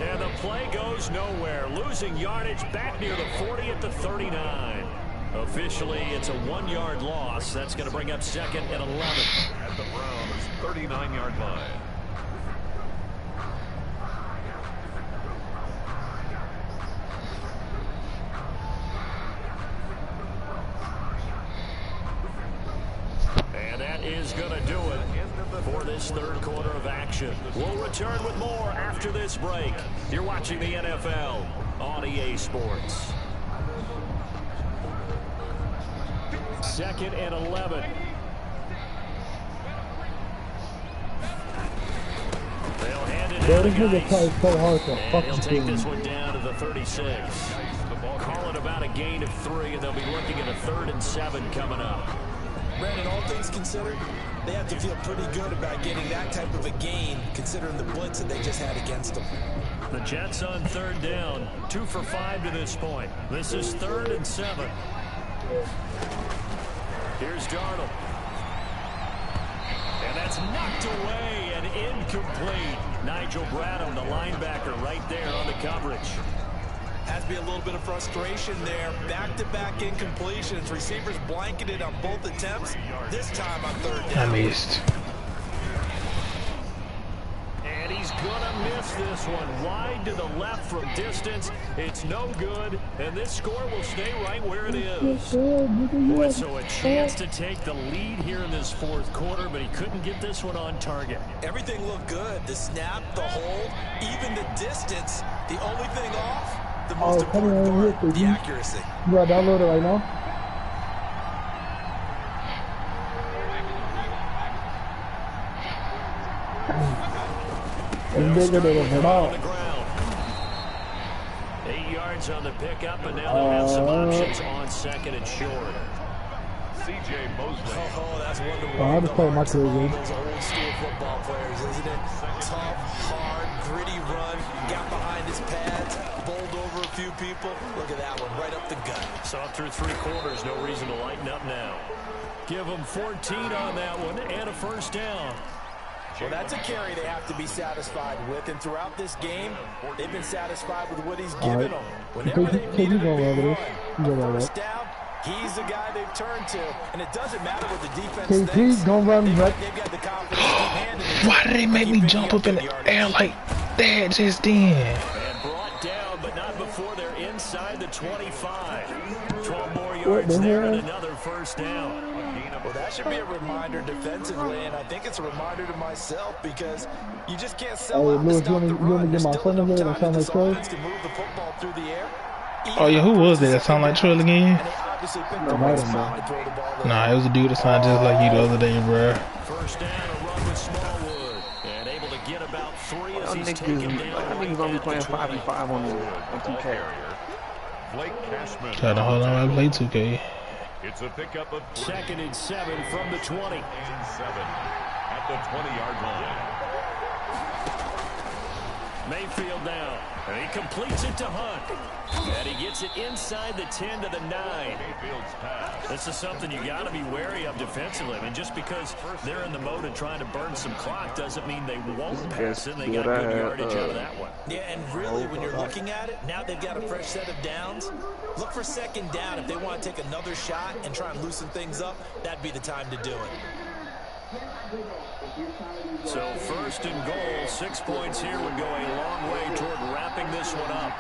Speaker 4: And the play goes nowhere. Losing yardage back near the 40 at the 39. Officially, it's a 1-yard loss. That's going to bring up 2nd and 11.
Speaker 6: At the Browns' 39-yard line.
Speaker 4: And that is going to do it for this third quarter of action. We'll return with more after this break. You're watching the NFL on EA Sports. 2nd and 11. They'll hand it down to Geis. And he'll take this one down to the 36. Call it about a gain of 3, and they'll be looking at a 3rd and 7 coming up.
Speaker 5: Brandon, all things considered, they have to feel pretty good about getting that type of a gain, considering the blitz that they just had against them.
Speaker 4: The Jets on 3rd down, 2 for 5 to this point. This is 3rd and 7. Here's Darnold. And that's knocked away and incomplete. Nigel Bradham, the linebacker, right there on the coverage.
Speaker 5: Has to be a little bit of frustration there. Back-to-back incompletions. Receivers blanketed on both attempts. This time on 3rd down.
Speaker 3: I missed.
Speaker 4: And he's gonna miss this one. Wide to the left from distance. It's no good. And this score will stay right where it is. Boy, so a chance to take the lead here in this 4th quarter, but he couldn't get this one on target.
Speaker 5: Everything looked good. The snap, the hold, even the distance. The only thing off, the most important part, the accuracy.
Speaker 2: You gotta download it right now.
Speaker 4: On the ground. 8 yards on the pickup, and now they'll have some options on 2nd and short.
Speaker 6: C.J. Mosley.
Speaker 5: Oh, that's wonderful.
Speaker 2: I just played my career game.
Speaker 5: Those old school football players, isn't it? Tough, hard, gritty run. Got behind his pads, bowled over a few people. Look at that one, right up the gut.
Speaker 4: So through 3 quarters, no reason to lighten up now. Give them 14 on that one and a first down.
Speaker 5: Well, that's a carry they have to be satisfied with, and throughout this game, they've been satisfied with what he's given them. Whenever they needed a big run, first down, he's the guy they've turned to, and it doesn't matter what the defense thinks. They've got the confidence to keep handing it.
Speaker 3: Why did they make me jump up in the air like that just then?
Speaker 4: And brought down, but not before they're inside the 25. 12 more yards there and another first down.
Speaker 5: Well, that should be a reminder defensively, and I think it's a reminder to myself, because you just can't sell out and stop the run. There's still enough time that this offense can move the football through the air.
Speaker 3: Oh yeah, who was that? That sound like Trill again?
Speaker 5: And they obviously picked the right spot to throw the ball in.
Speaker 3: Nah, it was a dude that sounded just like you the other day, bruh.
Speaker 4: First down, a run with Smallwood, and able to get about 3 as he's taken down.
Speaker 7: I think he's gonna be playing 5v5 on 2K.
Speaker 6: Blake Cashman.
Speaker 3: Trying to hold on, I play 2K.
Speaker 6: It's a pickup of
Speaker 4: 2nd and 7 from the 20.
Speaker 6: 7 at the 20-yard line.
Speaker 4: Mayfield now, and he completes it to Hunt. And he gets it inside the 10 to the 9.
Speaker 6: Mayfield's pass.
Speaker 4: This is something you got to be wary of defensively. I mean, just because they're in the mode of trying to burn some clock doesn't mean they won't pass it. They got good yardage out of that one.
Speaker 5: Yeah, and really, when you're looking at it, now they've got a fresh set of downs. Look for 2nd down. If they want to take another shot and try and loosen things up, that'd be the time to do it.
Speaker 4: So 1st and goal, 6 points here would go a long way toward wrapping this one up.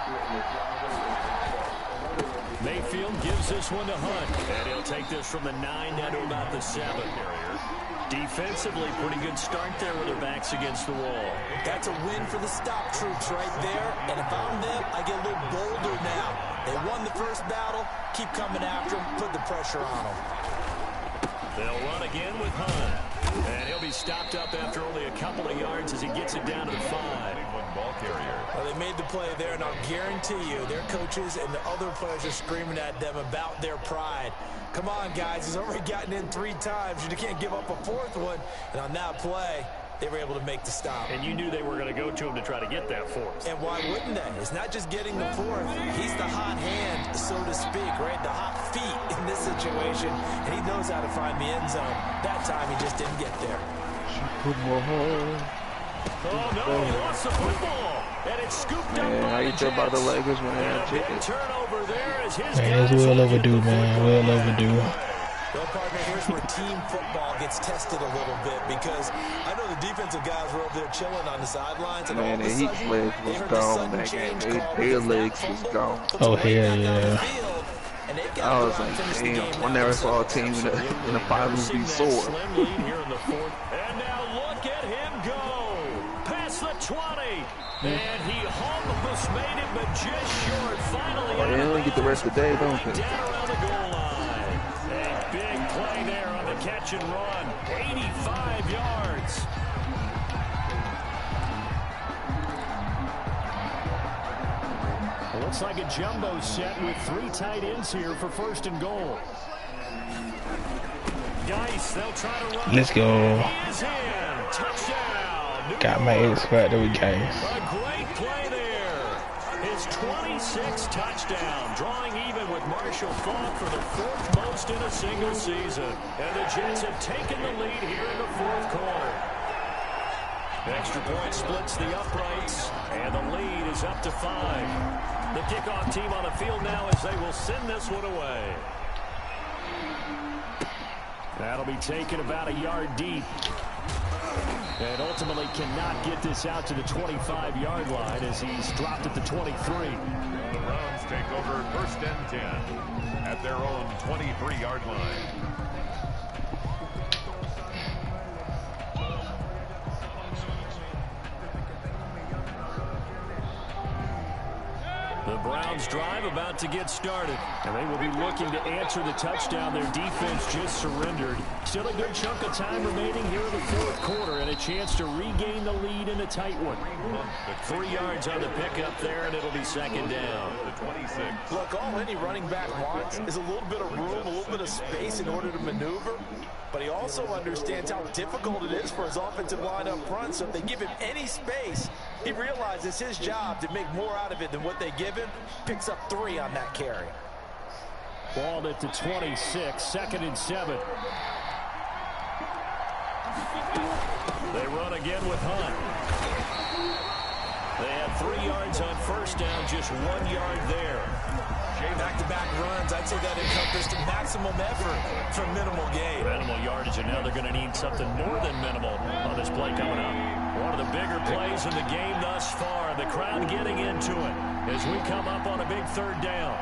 Speaker 4: Mayfield gives this one to Hunt, and he'll take this from the 9 down to about the 7. Defensively, pretty good start there with their backs against the wall.
Speaker 5: That's a win for the stop troops right there. And if I'm them, I get a little bolder now. They won the first battle. Keep coming after them. Put the pressure on them.
Speaker 4: They'll run again with Hunt. And he'll be stopped up after only a couple of yards as he gets it down to the 5.
Speaker 6: Ball carrier.
Speaker 5: Well, they made the play there, and I'll guarantee you their coaches and the other players are screaming at them about their pride. Come on, guys. He's already gotten in 3 times. You can't give up a 4th one. And on that play, they were able to make the stop.
Speaker 4: And you knew they were going to go to him to try to get that 4th.
Speaker 5: And why wouldn't they? It's not just getting the 4th. He's the hot hand, so to speak, right? The hot feet in this situation. And he knows how to find the end zone. That time, he just didn't get there.
Speaker 4: Oh, no, he lost the football. And it's scooped up by
Speaker 7: how you feel about the Lakers when they have tickets?
Speaker 4: Turnover there as his
Speaker 3: Man, it's well overdue, man. Well overdue.
Speaker 5: Well, partner, here's where team football gets tested a little bit because I know the defensive guys were over there chilling on the sidelines. And
Speaker 7: Man,
Speaker 5: all of a
Speaker 7: the
Speaker 5: sudden,
Speaker 7: Heat's legs was gone that game. Their legs was gone.
Speaker 3: Oh, hell yeah.
Speaker 7: I was like, damn, I never saw a team in the finals be sore.
Speaker 4: And now look at him go. Past the 20. And he almost made it, but just short. Finally,
Speaker 7: they only get the rest of the day, don't they?
Speaker 4: down around the goal line. A big play there on the catch and run. 85 yards. It looks like a jumbo set with 3 tight ends here for 1st and goal. Geis, they'll try to run.
Speaker 3: Let's go.
Speaker 4: He is in. Touchdown.
Speaker 3: Got my X Factor with Geis.
Speaker 4: A great play there. His 26th touchdown, drawing even with Marshall Faulk for the 4th most in a single season. And the Jets have taken the lead here in the 4th quarter. Extra point splits the uprights, and the lead is up to 5. The kickoff team on the field now as they will send this one away. That'll be taken about a yard deep. And ultimately cannot get this out to the 25-yard line as he's dropped at the 23.
Speaker 6: The Browns take over 1st and 10 at their own 23-yard line.
Speaker 4: The Browns drive about to get started, and they will be looking to answer the touchdown their defense just surrendered. Still a good chunk of time remaining here in the 4th quarter and a chance to regain the lead in a tight one. 3 yards on the pickup there, and it'll be 2nd down.
Speaker 5: Look, all any running back wants is a little bit of room, a little bit of space in order to maneuver. But he also understands how difficult it is for his offensive line up front. So if they give him any space, he realizes his job to make more out of it than what they give him. Picks up 3 on that carry.
Speaker 4: Ball at the 26, 2nd and 7. They run again with Hunt. They have 3 yards on 1st down, just 1 yard there.
Speaker 5: Back-to-back runs, I'd say that encompassed maximum effort for minimal gain.
Speaker 4: Minimal yardage, and now they're going to need something more than minimal on this play coming up. One of the bigger plays in the game thus far. The crowd getting into it as we come up on a big 3rd down.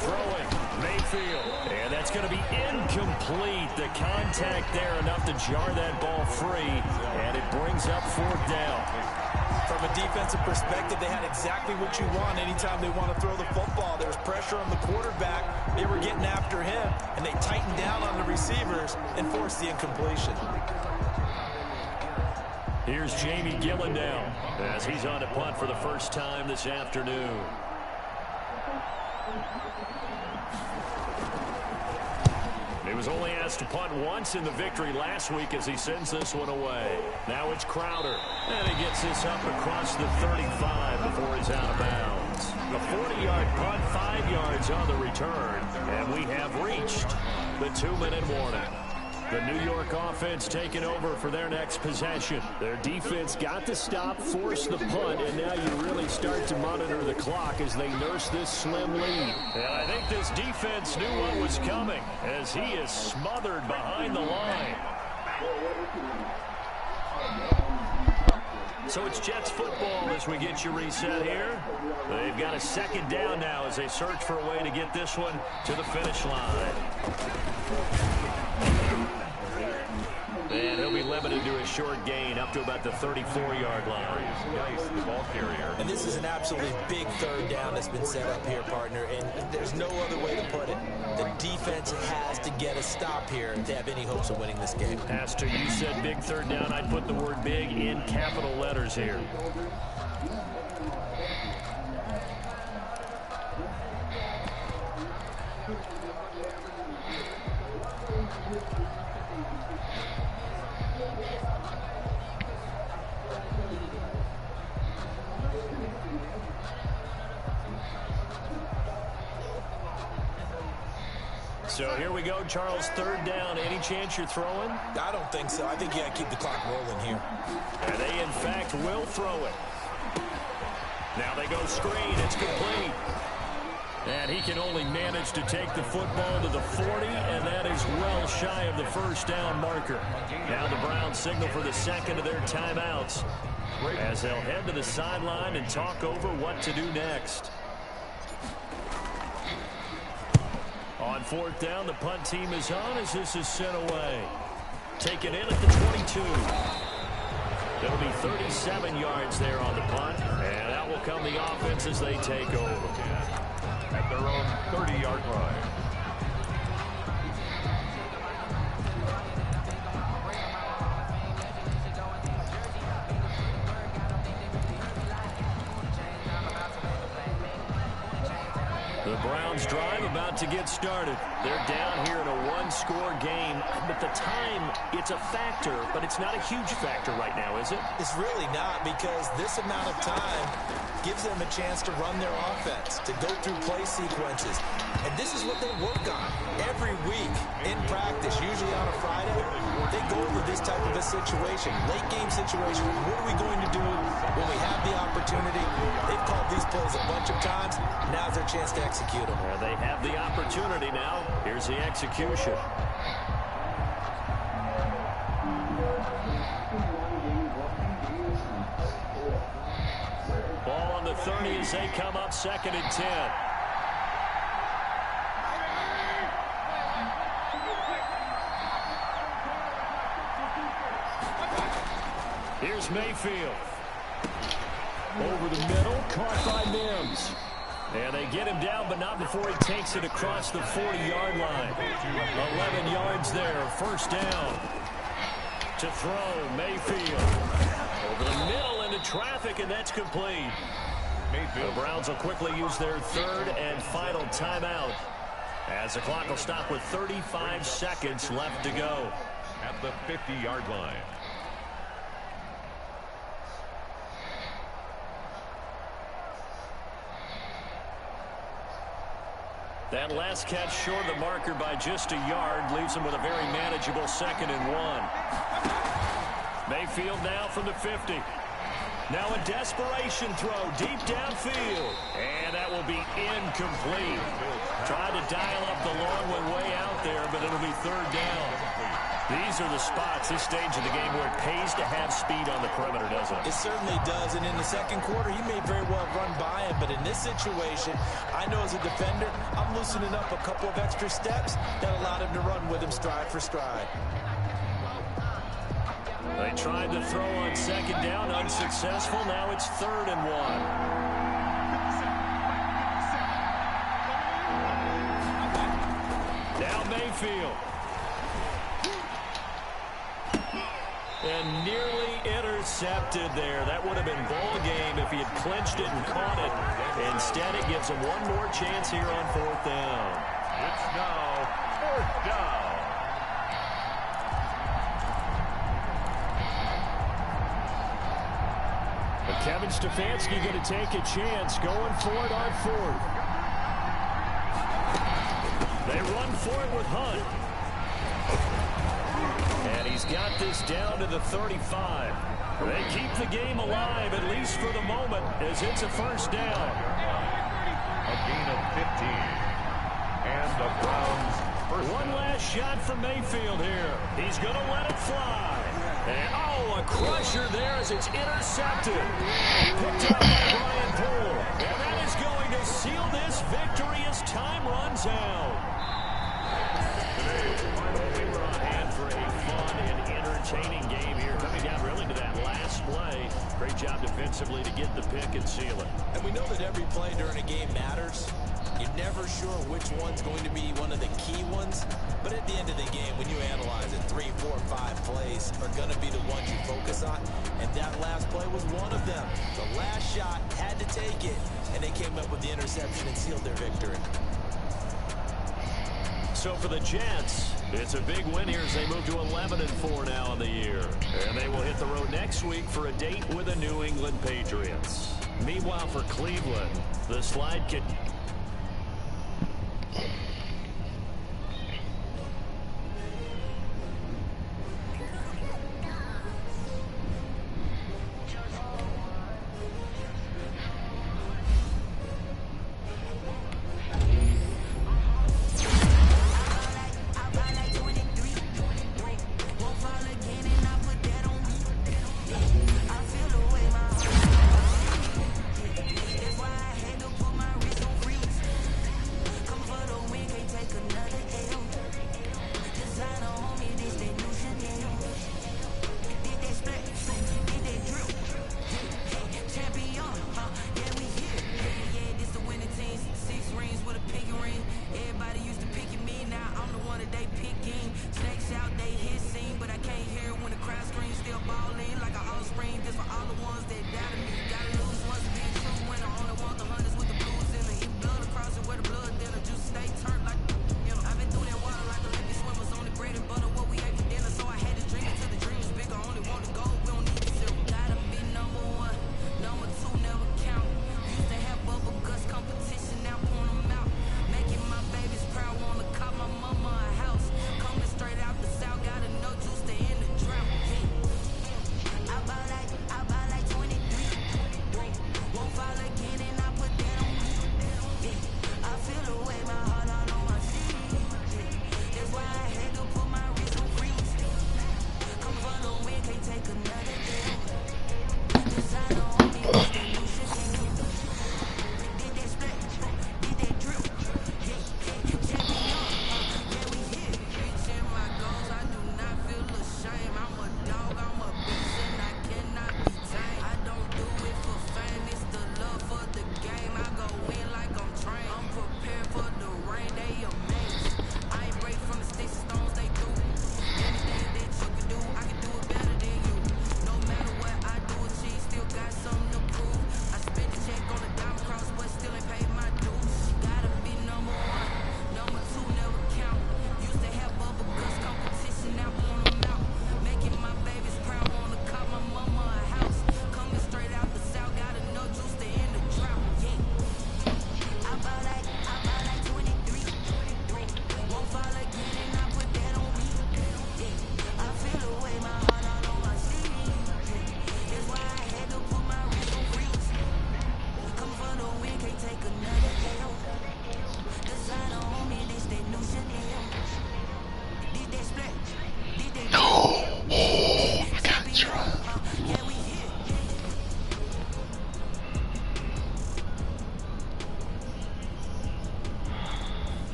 Speaker 4: Throwing, Mayfield, and that's going to be incomplete. The contact there enough to jar that ball free, and it brings up 4th down.
Speaker 5: From a defensive perspective, they had exactly what you want anytime they want to throw the football. There was pressure on the quarterback. They were getting after him, and they tightened down on the receivers and forced the incompletion.
Speaker 4: Here's Jamie Gillen now as he's on to punt for the first time this afternoon. He was only asked to punt once in the victory last week as he sends this one away. Now it's Crowder, and he gets this up across the 35 before he's out of bounds. A 40-yard punt, 5 yards on the return, and we have reached the 2-minute warning. The New York offense taking over for their next possession. Their defense got the stop, forced the punt, and now you really start to monitor the clock as they nurse this slim lead. And I think this defense knew what was coming as he is smothered behind the line. So it's Jets football as we get you reset here. They've got a second down now as they search for a way to get this one to the finish line. And he'll be limited to a short gain up to about the 34-yard line.
Speaker 6: Nice, the ball carrier.
Speaker 5: And this is an absolutely big third down that's been set up here, partner, and there's no other way to put it. The defense has to get a stop here if they have any hopes of winning this game.
Speaker 4: Pastor, you said big third down. I'd put the word big in capital letters here. So here we go, Charles, third down. Any chance you're throwing?
Speaker 5: I don't think so. I think you got to keep the clock rolling here.
Speaker 4: And they, in fact, will throw it. Now they go screen. It's complete. And he can only manage to take the football to the 40, and that is well shy of the first down marker. Now the Browns signal for the second of their timeouts as they'll head to the sideline and talk over what to do next. On fourth down, the punt team is on as this is sent away. Taken in at the 22. It'll be 37 yards there on the punt, and out will come the offense as they take over.
Speaker 6: At their own 30-yard line.
Speaker 4: The Browns drive about to get started. They're down here in a one-score game, but the time, it's a factor, but it's not a huge factor right now, is it?
Speaker 5: It's really not, because this amount of time gives them a chance to run their offense, to go through play sequences. And this is what they work on every week in practice, usually on a Friday. They go over this type of a situation, late game situation. What are we going to do when we have the opportunity? They've called these plays a bunch of times. Now's their chance to execute them.
Speaker 4: Well, they have the opportunity now. Here's the execution. Ball on the 30 as they come up second and 10. Here's Mayfield. Over the middle, caught by Mims. And they get him down, but not before he takes it across the 40-yard line. 11 yards there, first down. To throw, Mayfield. Over the middle into traffic, and that's complete. The Browns will quickly use their third and final timeout, as the clock will stop with 35 seconds left to go.
Speaker 6: At the 50-yard line.
Speaker 4: That last catch short of the marker by just a yard leaves him with a very manageable 2nd and 1. Mayfield now from the 50. Now a desperation throw deep downfield. And that will be incomplete. Tried to dial up the long one way out there, but it'll be third down. These are the spots, this stage of the game, where it pays to have speed on the perimeter, doesn't it?
Speaker 5: It certainly does, and in the second quarter, he may very well run by him, but in this situation, I know as a defender, I'm loosening up a couple of extra steps that allowed him to run with him stride for stride.
Speaker 4: They tried to throw on second down, unsuccessful. Now it's 3rd and 1. Now Mayfield. And nearly intercepted there. That would have been ball game if he had clinched it and caught it. Instead, it gives him one more chance here on 4th down.
Speaker 6: It's now 4th down.
Speaker 4: But Kevin Stefanski going to take a chance, going for it on 4th. They run for it with Hunt. And he's got this down to the 35. They keep the game alive, at least for the moment, as it's a first down.
Speaker 6: A gain of 15. And the Browns first.
Speaker 4: One last shot from Mayfield here. He's going to let it fly. And, oh, a crusher there as it's intercepted. Picked up by Brian Poole. And that is going to seal this victory as time runs out. We were on hand for a fun and entertaining game here. Coming down really to that last play. Great job defensively to get the pick and seal it.
Speaker 5: And we know that every play during a game matters. You're never sure which one's going to be one of the key ones. But at the end of the game, when you analyze it, 3, 4, 5 plays are going to be the ones you focus on. And that last play was one of them. The last shot had to take it, and they came up with the interception and sealed their victory.
Speaker 4: So for the Jets, it's a big win here as they move to 11-4 now in the year. And they will hit the road next week for a date with the New England Patriots. Meanwhile, for Cleveland, the slide can...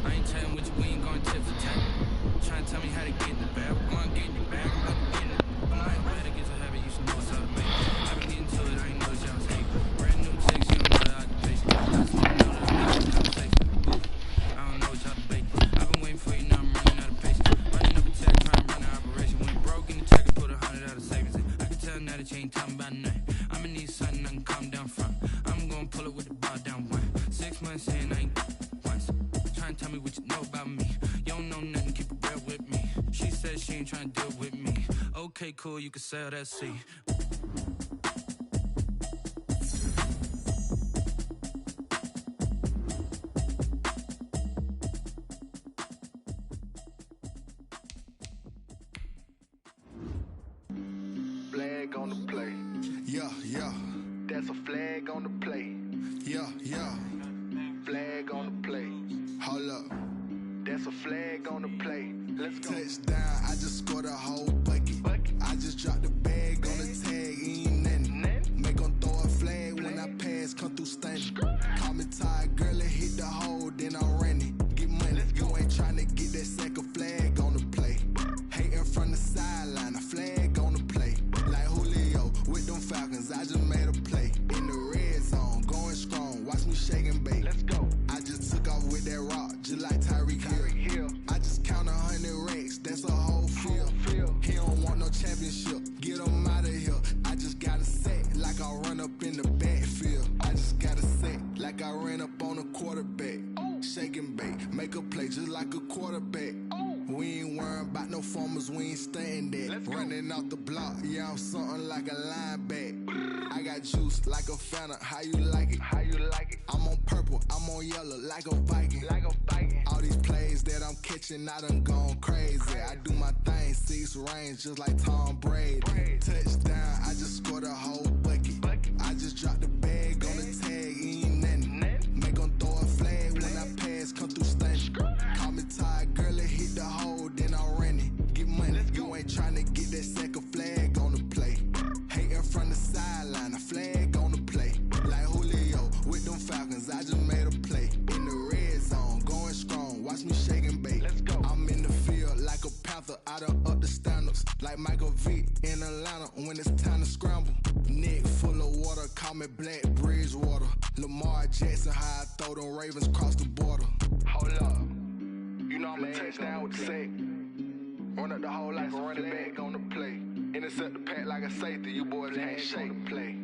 Speaker 8: I ain't chatting with you, we ain't going tit for tat. Trying to tell me how to get in the bag. Go on, get in the bag. I'm about to get in it. I'm like, better get to habit, you should know what's up, man. I've been getting to it, I ain't know y'all was hate. Brand new chicks, you don't know the occupation. I just want to know that I'm making conversation. Ooh, I don't know what y'all debate. I've been waiting for you, now I'm running out of patience. Running up a check, trying to run an operation. Went broke in the check and put 100 out of savings. I can tell now that you ain't talking about nothing. I'ma need something I can calm down from. I'm gonna pull it with the bar down one. 6 months in, I ain't once. Trying to tell me what you know about me. You don't know nothing, keep it real with me. She said she ain't trying to deal with me. Okay, cool, you can sell that seed.
Speaker 9: Flag on the play. Yeah, yeah. That's a flag on the play. Yeah, yeah. Flag on the play. Hold up. That's a flag on the play. Let's go. Touchdown, I just scored a whole bucket. I just dropped the bag on the tag, ain't nothing. Make 'em throw a flag when I pass, come through stunning. Call me tired, girl, and hit the hole, then I'm running. Get money, you ain't tryna get that second flag on the play. Hating from the sideline, a flag on the play. Like Julio with them Falcons, I just made a play. In the red zone, going strong, watch me shake and bake. Let's go. I just took off with that rock, just like Tyreek Hill. I just count 100 racks, that's a whole field. He don't want no championship, get him out of here. I just got a set, like I run up in the backfield. I just got a set, like I ran up on a quarterback. Shake and bake, make a play just like a quarterback. We ain't worrying about no formers, we ain't staying there. Running off the block, yeah, I'm something like a linebacker. I got juice like a Fanta, how you like it? How you like it? I'm on purple, I'm on yellow, like a Viking. Like a Viking. All these plays that I'm catching, I done gone crazy. I do my thing, 6 range, just like Tom Brady. Touchdown, I just scored a whole bucket. I just dropped the bag on the tag, ain't nothing. Make 'em throw a flag when I pass, come through stunning. Call me tired, girl, and hit the hole, then I'm running. Get money, you ain't tryna get that second flag on the play. Hating from the sideline, a flag on the play. Like Julio with them Falcons, I just made a play. In the red zone, going strong, watch me shake and bake. Let's go. I'm in the field like a panther, I done up the standards. Like Michael Vick in Atlanta when it's time to scramble. Neck full of water, call me Black Bridgewater. Lamar Jackson, how I throw them Ravens cross the border. Hold up. You know I'm a touchdown with the sack. Run up the whole like a running back on the play. Intercept the pack like a safety, you boys can't shake the play.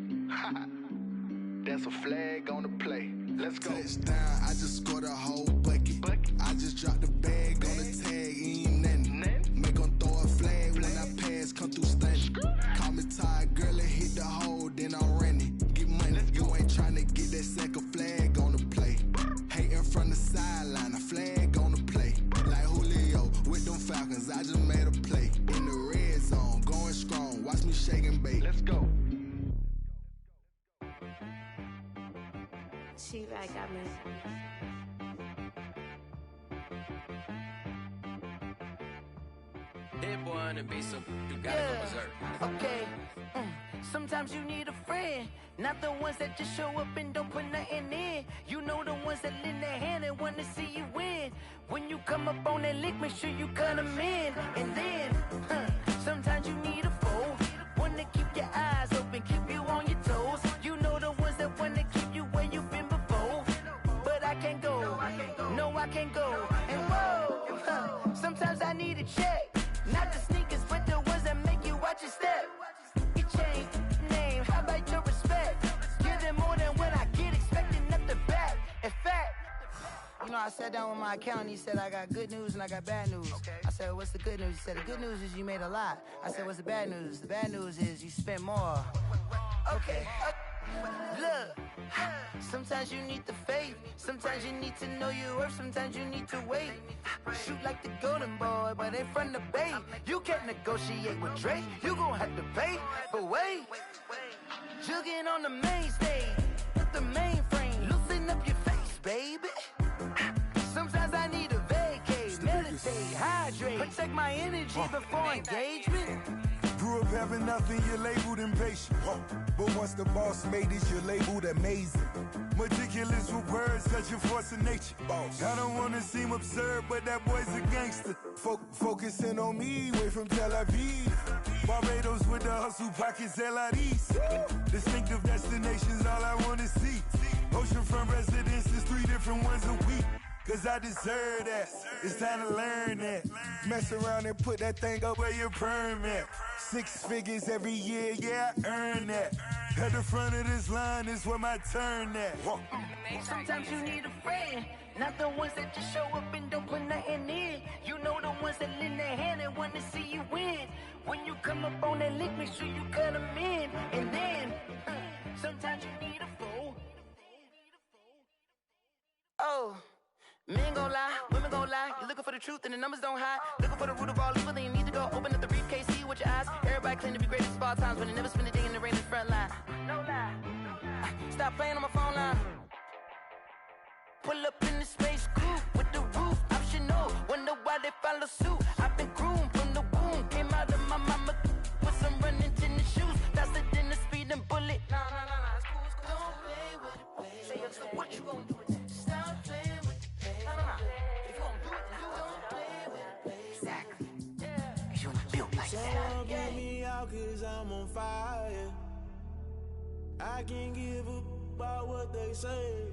Speaker 9: That's a flag on the play. Let's go. Touchdown, I just scored a whole bucket. I just dropped the bag on the tag, ain't nothing. Make 'em throw a flag when I pass, come through stunning. Call me tired, girl, and hit the hole, then I'm running. Get money, you ain't tryna get that second flag on the play. Hating from the sideline, a flag on the play. Like Julio with them Falcons, I just made a play. In the red zone, going strong, watch me shake and bake. Let's go.
Speaker 10: She right got me.
Speaker 8: That boy on the beat, so you gotta go berserk.
Speaker 11: Okay. Sometimes you need a friend, not the ones that just show up and don't put nothing in. You know the ones that lend their hand and want to see you win. When you come up on that lick, make sure you cut them in. And then, sometimes you need a foe, one to keep your eyes open, keep you on your toes. You know the ones that want to keep you where you've been before. But I can't go, no I can't go. And whoa, sometimes I need a check. Not the sneakers, but the ones that make you watch your step. You change name, how about your respect? Give them more than what I get, expecting nothing back. In fact, you know, I sat down with my accountant, he said I got good news and I got bad news. I said, what's the good news? He said, the good news is you made a lot. I said, what's the bad news? The bad news is you spent more. Okay. Look, sometimes you need the faith, sometimes you need to know your worth, sometimes you need to wait. Shoot like the golden boy, but in front of Bay. You can't negotiate with Drake, you gon' have to pay. But wait, jugging on the main stage, with the mainframe, loosen up your face, baby. Sometimes I need a vacate, meditate, hydrate, protect my energy before engagement.
Speaker 12: Grew up having nothing, you're labeled impatient. But once the boss made it, you're labeled amazing.
Speaker 9: Meticulous with words, such a force of nature. I don't wanna seem absurd, but that boy's a gangster. Focusing on me, way from Tel Aviv. Barbados with the hustle pockets, LIDs. Distinctive destinations, all I wanna see. Oceanfront residences, 3 different ones a week. Cause I deserve that, it's time to learn that. Mess around and put that thing up where your permit. 6 figures every year, yeah, I earn that. At the front of this line is where my turn at.
Speaker 11: Sometimes you need a friend, not the ones that just show up and don't put nothing in. You know the ones that lend their hand and want to see you win. When you come up on that lick, make sure you cut them in. And then, sometimes you need a fool. Oh. Men gon' lie, women gon' lie. You're looking for the truth and the numbers don't hide. Looking for the root of all evil, then you need to go open up the briefcase, see with your eyes. Everybody claim to be greatest of all times, but they never spend a day in the rain in the front line. No lie. Stop playing on my phone line. Pull up in the space coupe with the roof optional. Wonder why they follow suit. I've been groomed from the womb. Came out of my mama with some running tennis shoes. Faster than the speeding bullet. Nah, it's cool, it's cool. Don't play with it, play. Say so what you gon' do with it? Stop playing with it. If you gon' do it, then don't play with it. Exactly. Cause you ain't built like that.
Speaker 10: Someone put me out cause I'm on fire. I can't give up about what they say.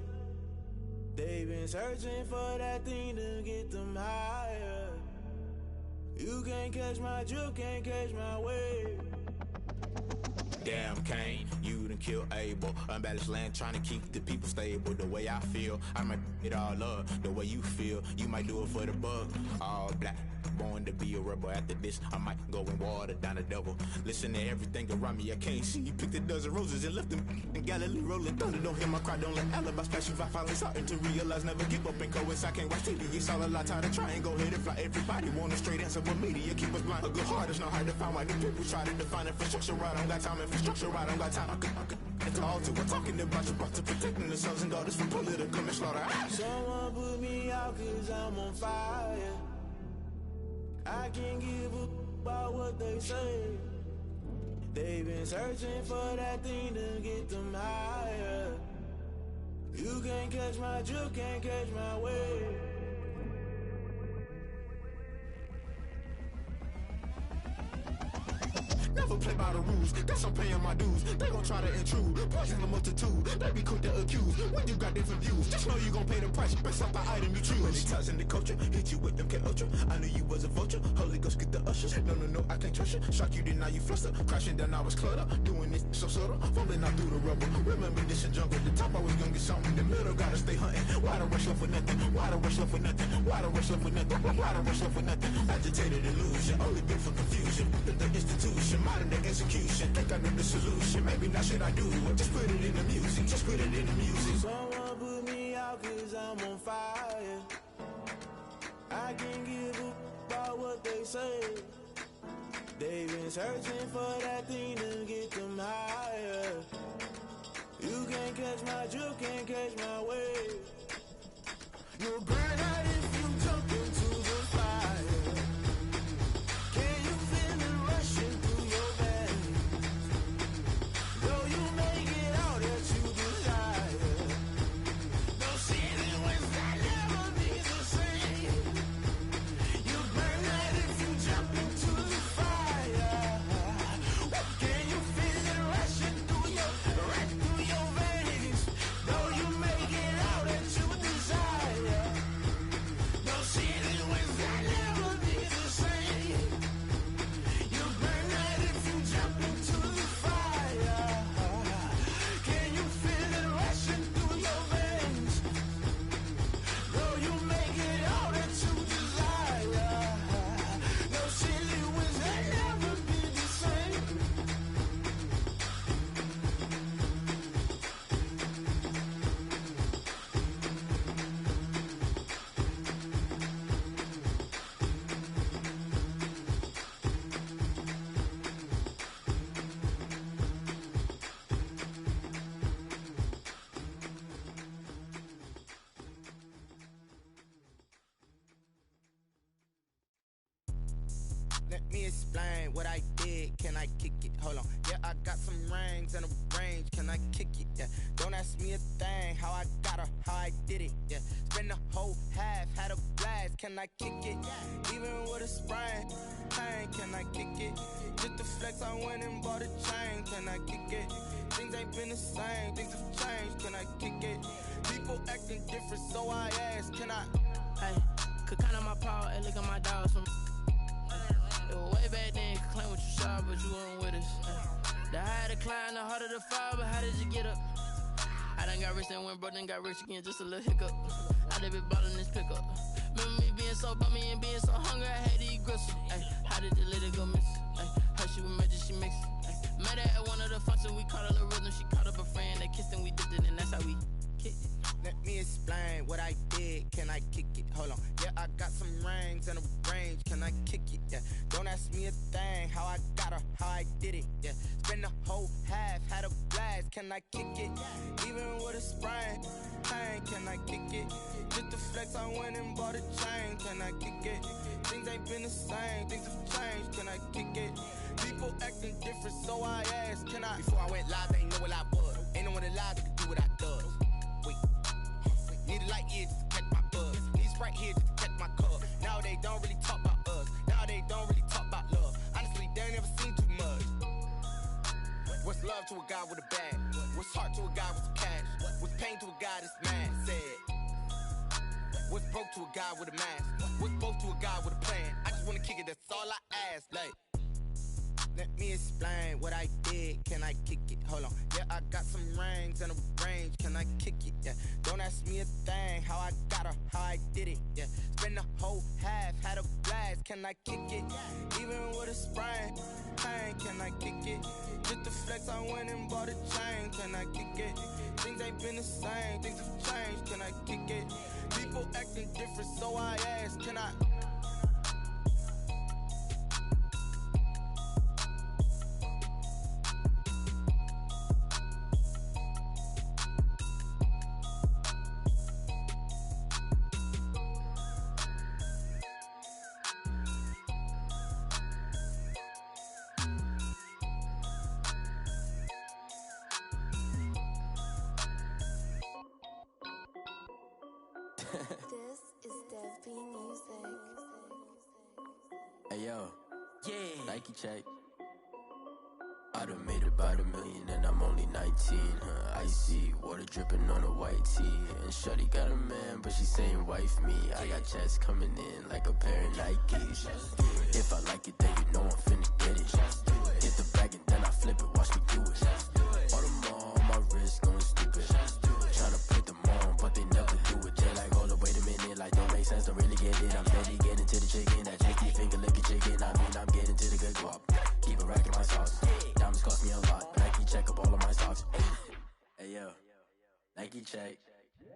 Speaker 10: They been searching for that thing to get them higher. You can't catch my drift, can't catch my wave.
Speaker 12: Damn Kane, you done killed Abel. Unbalanced land trying to keep the people stable. The way I feel, I might it all up. The way you feel, you might do it for the buck. All black, born to be a rebel. After this, I might go and water down the devil. Listen to everything around me, I can't see. You picked a dozen roses and left them in Galilee rolling thunder. Don't hear my cry, don't let alibis pass you. I finally starting to realize, never give up and coincide. Can't watch TV, it's all a lot. Tired of trying, go ahead and fly. Everybody want a straight answer, but media keep us blind. A good heart is not hard to find. Why do people try to define infrastructure right? I don't got time, infrastructure right, I don't got time. I could all to we're talking about you, about to protecting the sons and daughters from political and slaughter.
Speaker 10: Someone put me out cause I'm on fire. I can't give up about what they say. They've been searching for that thing to get them higher. You can't catch my drift, can't catch my wave.
Speaker 12: Never play by the rules, guess I'm paying my dues. They gon' try to intrude, poison the multitude. They be quick to accuse, when you got different views. Just know you gon' pay the price, based off the item you choose. Many times in the culture, hit you with them K Ultra. I knew you was a vulture, Holy Ghost get the ushers. No, I can't trust you. Shock you, then now you fluster. Crashing down, I was cluttered. Doing this so subtle, falling out through the rubble. Remember this in jungle, the top I was gonna get something. The middle gotta stay hunting. Why the rush left for nothing? Why the rush left for nothing? Why the rush left for nothing? Why the rush left for nothing? Agitated illusion, only built for confusion. The institution, modern day execution. Think I know the solution. Maybe not should I do it? Just put it in the music. Just put it in the music.
Speaker 10: Someone put me out cause I'm on fire. I can't give up about what they say. They've been searching for that thing to get them higher. You can't catch my drift, can't catch my wave. You'll burn out if you jump into the fire. Can you feel it rushing through your veins? Though you make it all that you desire. No sin when that never be the same. You burn out if you jump into the fire. Can you feel it rushing through your veins? Though you make it all that you desire.
Speaker 12: Let me explain what I did. Can I kick it? Hold on. Yeah, I got some rings and a range. Can I kick it? Yeah. Don't ask me a thing. How I got her, how I did it. Yeah. Spend the whole half, had a blast. Can I kick it? Even with a sprain. Pain, can I kick it? Just the flex, I went and bought a chain. Can I kick it? Things ain't been the same. Things have changed. Can I kick it? People acting different, so I ask. Can I?
Speaker 8: Hey, could count on my power and look at my dogs from. It was way back then, could claim what you saw, but you weren't with us. The higher the climb, the harder the fall, but how did you get up? I done got rich and went broke, then got rich again, just a little hiccup. I done been ballin' this pickup. Remember me being so bummy and being so hungry, I had to eat gristle. Ay, how did the lady go miss? Ay, how she was magic, she mixed. Met her at one of the functions, we caught a little rhythm, she caught up a friend, they kissed and we dipped it, and that's how we kicked it.
Speaker 12: Let me explain what I did. Can I kick it? Hold on. Yeah, I got some rings and a range. Can I kick it? Yeah. Don't ask me a thing. How I got her, how I did it. Yeah. Spend the whole half, had a blast. Can I kick it? Even with a sprain. Pain, can I kick it? Just the flex, I went and bought a chain. Can I kick it? Things ain't been the same. Things have changed. Can I kick it? People acting different, so I asked. Can I? Before I went live, they ain't know what I was. Ain't no one alive that could do what I does. Need a light year just to catch my buzz. Need Sprite here just to catch my cup. Now they don't really talk about us. Now they don't really talk about love. Honestly, they ain't never seen too much. What's love to a guy with a bag? What's heart to a guy with some cash? What's pain to a guy that's mad? Said. What's broke to a guy with a mask? What's both to a guy with a plan? I just wanna kick it, that's all I ask. Like, let me explain what I did. Can I kick it? Hold on. Yeah, I got some rings and a range. Can I kick it? Yeah. Don't ask me a thing. How I got her, how I did it. Yeah. Spend the whole half, had a blast. Can I kick it? Even with a sprain. Pain, can I kick it? Just the flex, I went and bought a chain. Can I kick it? Things ain't been the same. Things have changed. Can I kick it? People acting different, so I ask. Can I?
Speaker 13: This is Dev B Music.
Speaker 14: Hey yo, yeah, Nike check. I done made about $1 million and I'm only 19. Icy water dripping on a white tee. And shorty got a man, but she saying wife me. I got checks coming in like a pair of Nikes. If I like it, then you know I'm finna get it. Get the bag and then I flip it, watch me do it. All them on my wrist going stupid. Tryna put them on, but they never do it. They like, hold up, wait a minute, like don't make sense, don't really get it. I'm steady getting to the chicken, that chicky finger licking chicken. I mean, I'm getting to the good guap. Keep a rack in my socks. Diamonds cost me a lot. Nike check up all of my stocks. Hey yo, Nike check.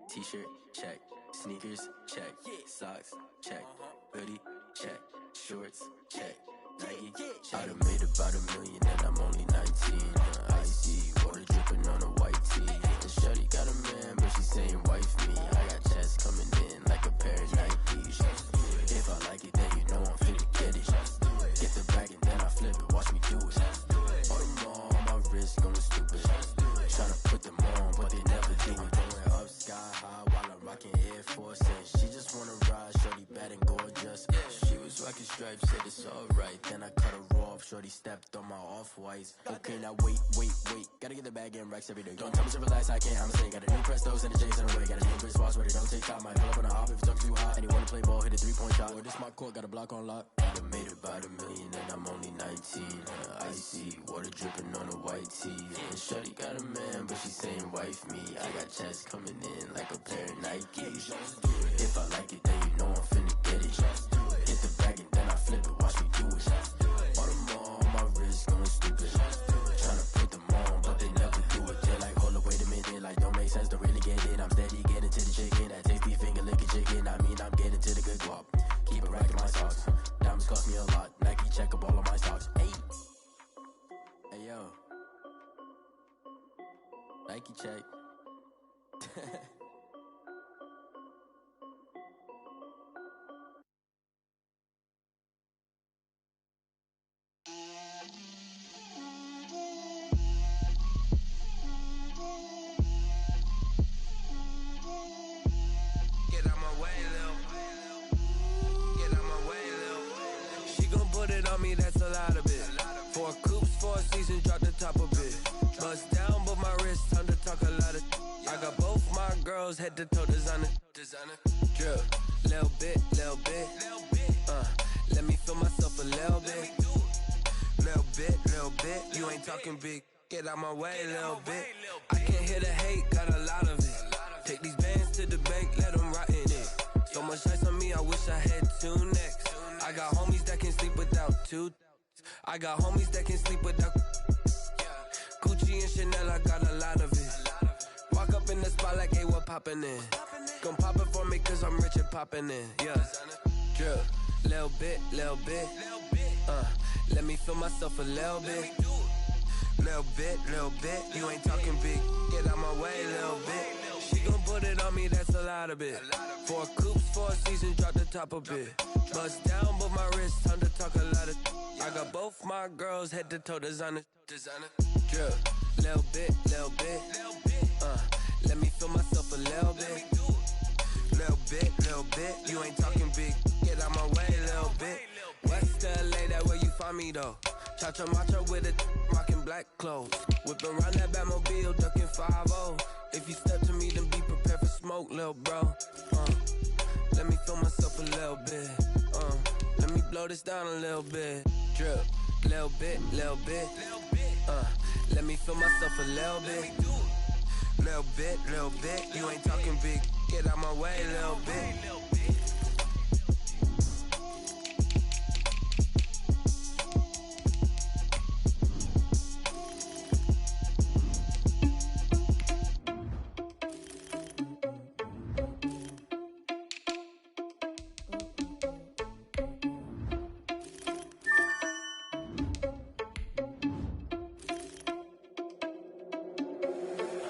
Speaker 14: T-shirt check. Sneakers check. Socks check. Hoodie check. Shorts check. Nike. I done made about $1 million and I'm only 19. Icy water dripping on a white tee. And shorty got a man, but she saying wife me. I got checks coming in like a pair of Nikes. If I like it, then you know I'm finna get it. Get the bag and then I flip it, watch me do it. All them on my wrist going stupid. Tryna put them on, but they never do it. Going up sky high while I'm rocking Air Force. And she just wanna ride, shorty bad and gorgeous. She was rocking stripes, said it's alright. Then I cut her off, shorty stepped on my off-whites. Okay, now wait. Gotta get the bag and racks every day. Don't tell me to relax, I can't, I'ma say. Got a new Prestos and the J's in the way. Got a new Chris Boss, but it don't take time. Might pull up on a hop if it's talking too hot. And you wanna play ball, hit a 3-point shot. Or this my court, got a block on lock. I done made about $1 million and I'm only 19. Icy water dripping on a white tee. And shorty got a man, but she saying wife me. I got checks coming in like a pair of Nikes. If I like it, then you know I'm finna get it. Get the bag and then I flip it, watch me do it. All them on my wrist going stupid. Tryna put them on, but they never do it. They're like, hold up, wait a minute, like don't make sense, don't really get it. I'm steady getting to the chicken, that tasty finger licking chicken. I mean, I'm getting to the good guap. Keep a rack in my socks. Diamonds cost me a lot. Nike check up all of my stocks. Hey yo, Nike check.
Speaker 15: on me, that's a lot of it. 4 coops, 4 seasons, drop the top a bit. Bust down, but my wrist, time to talk a lot of. I got both my girls head to toe designer. Drip, little bit. Let me feel myself a little bit. Little bit. You ain't talking big. Get out my way, little bit. I can't hear the hate, got a lot of it. Take these bands to the bank, let them rot in it. So much ice on me, I wish I had 2 necks. I got homies that can sleep without 2. I got homies that can sleep without Gucci and Chanel, I got a lot of it. Walk up in the spot like, hey, what poppin' in? Gon' pop it for me cause I'm rich and poppin' in, yeah. Drip, little bit. Let me feel myself a little bit. Little bit. You ain't talking big. Get out my way, little bit. She gon' put it on me, that's a lot of it. 4 coops, 4 seasons, drop the top a bit. Bust down, but my wrist, time to talk a lot of. I got both my girls head to toe designer. Drip, little bit. Let me feel myself a little bit. Little bit. You ain't talking big. Get out my way, little bit. West LA, that where you find me though. Cha-cha macho with a rockin' black clothes. Whippin' around that Batmobile, duckin' 5-0. If you step to me, then be prepared for smoke, lil' bro. Let me feel myself a little bit. Let me blow this down a little bit. Drip, little bit. Let me feel myself a little bit. Little bit. You ain't talking big. Get out my way, little bit.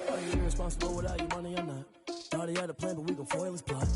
Speaker 16: Are you irresponsible without your money or not? Thought he had a plan, but we gon' foil his plot.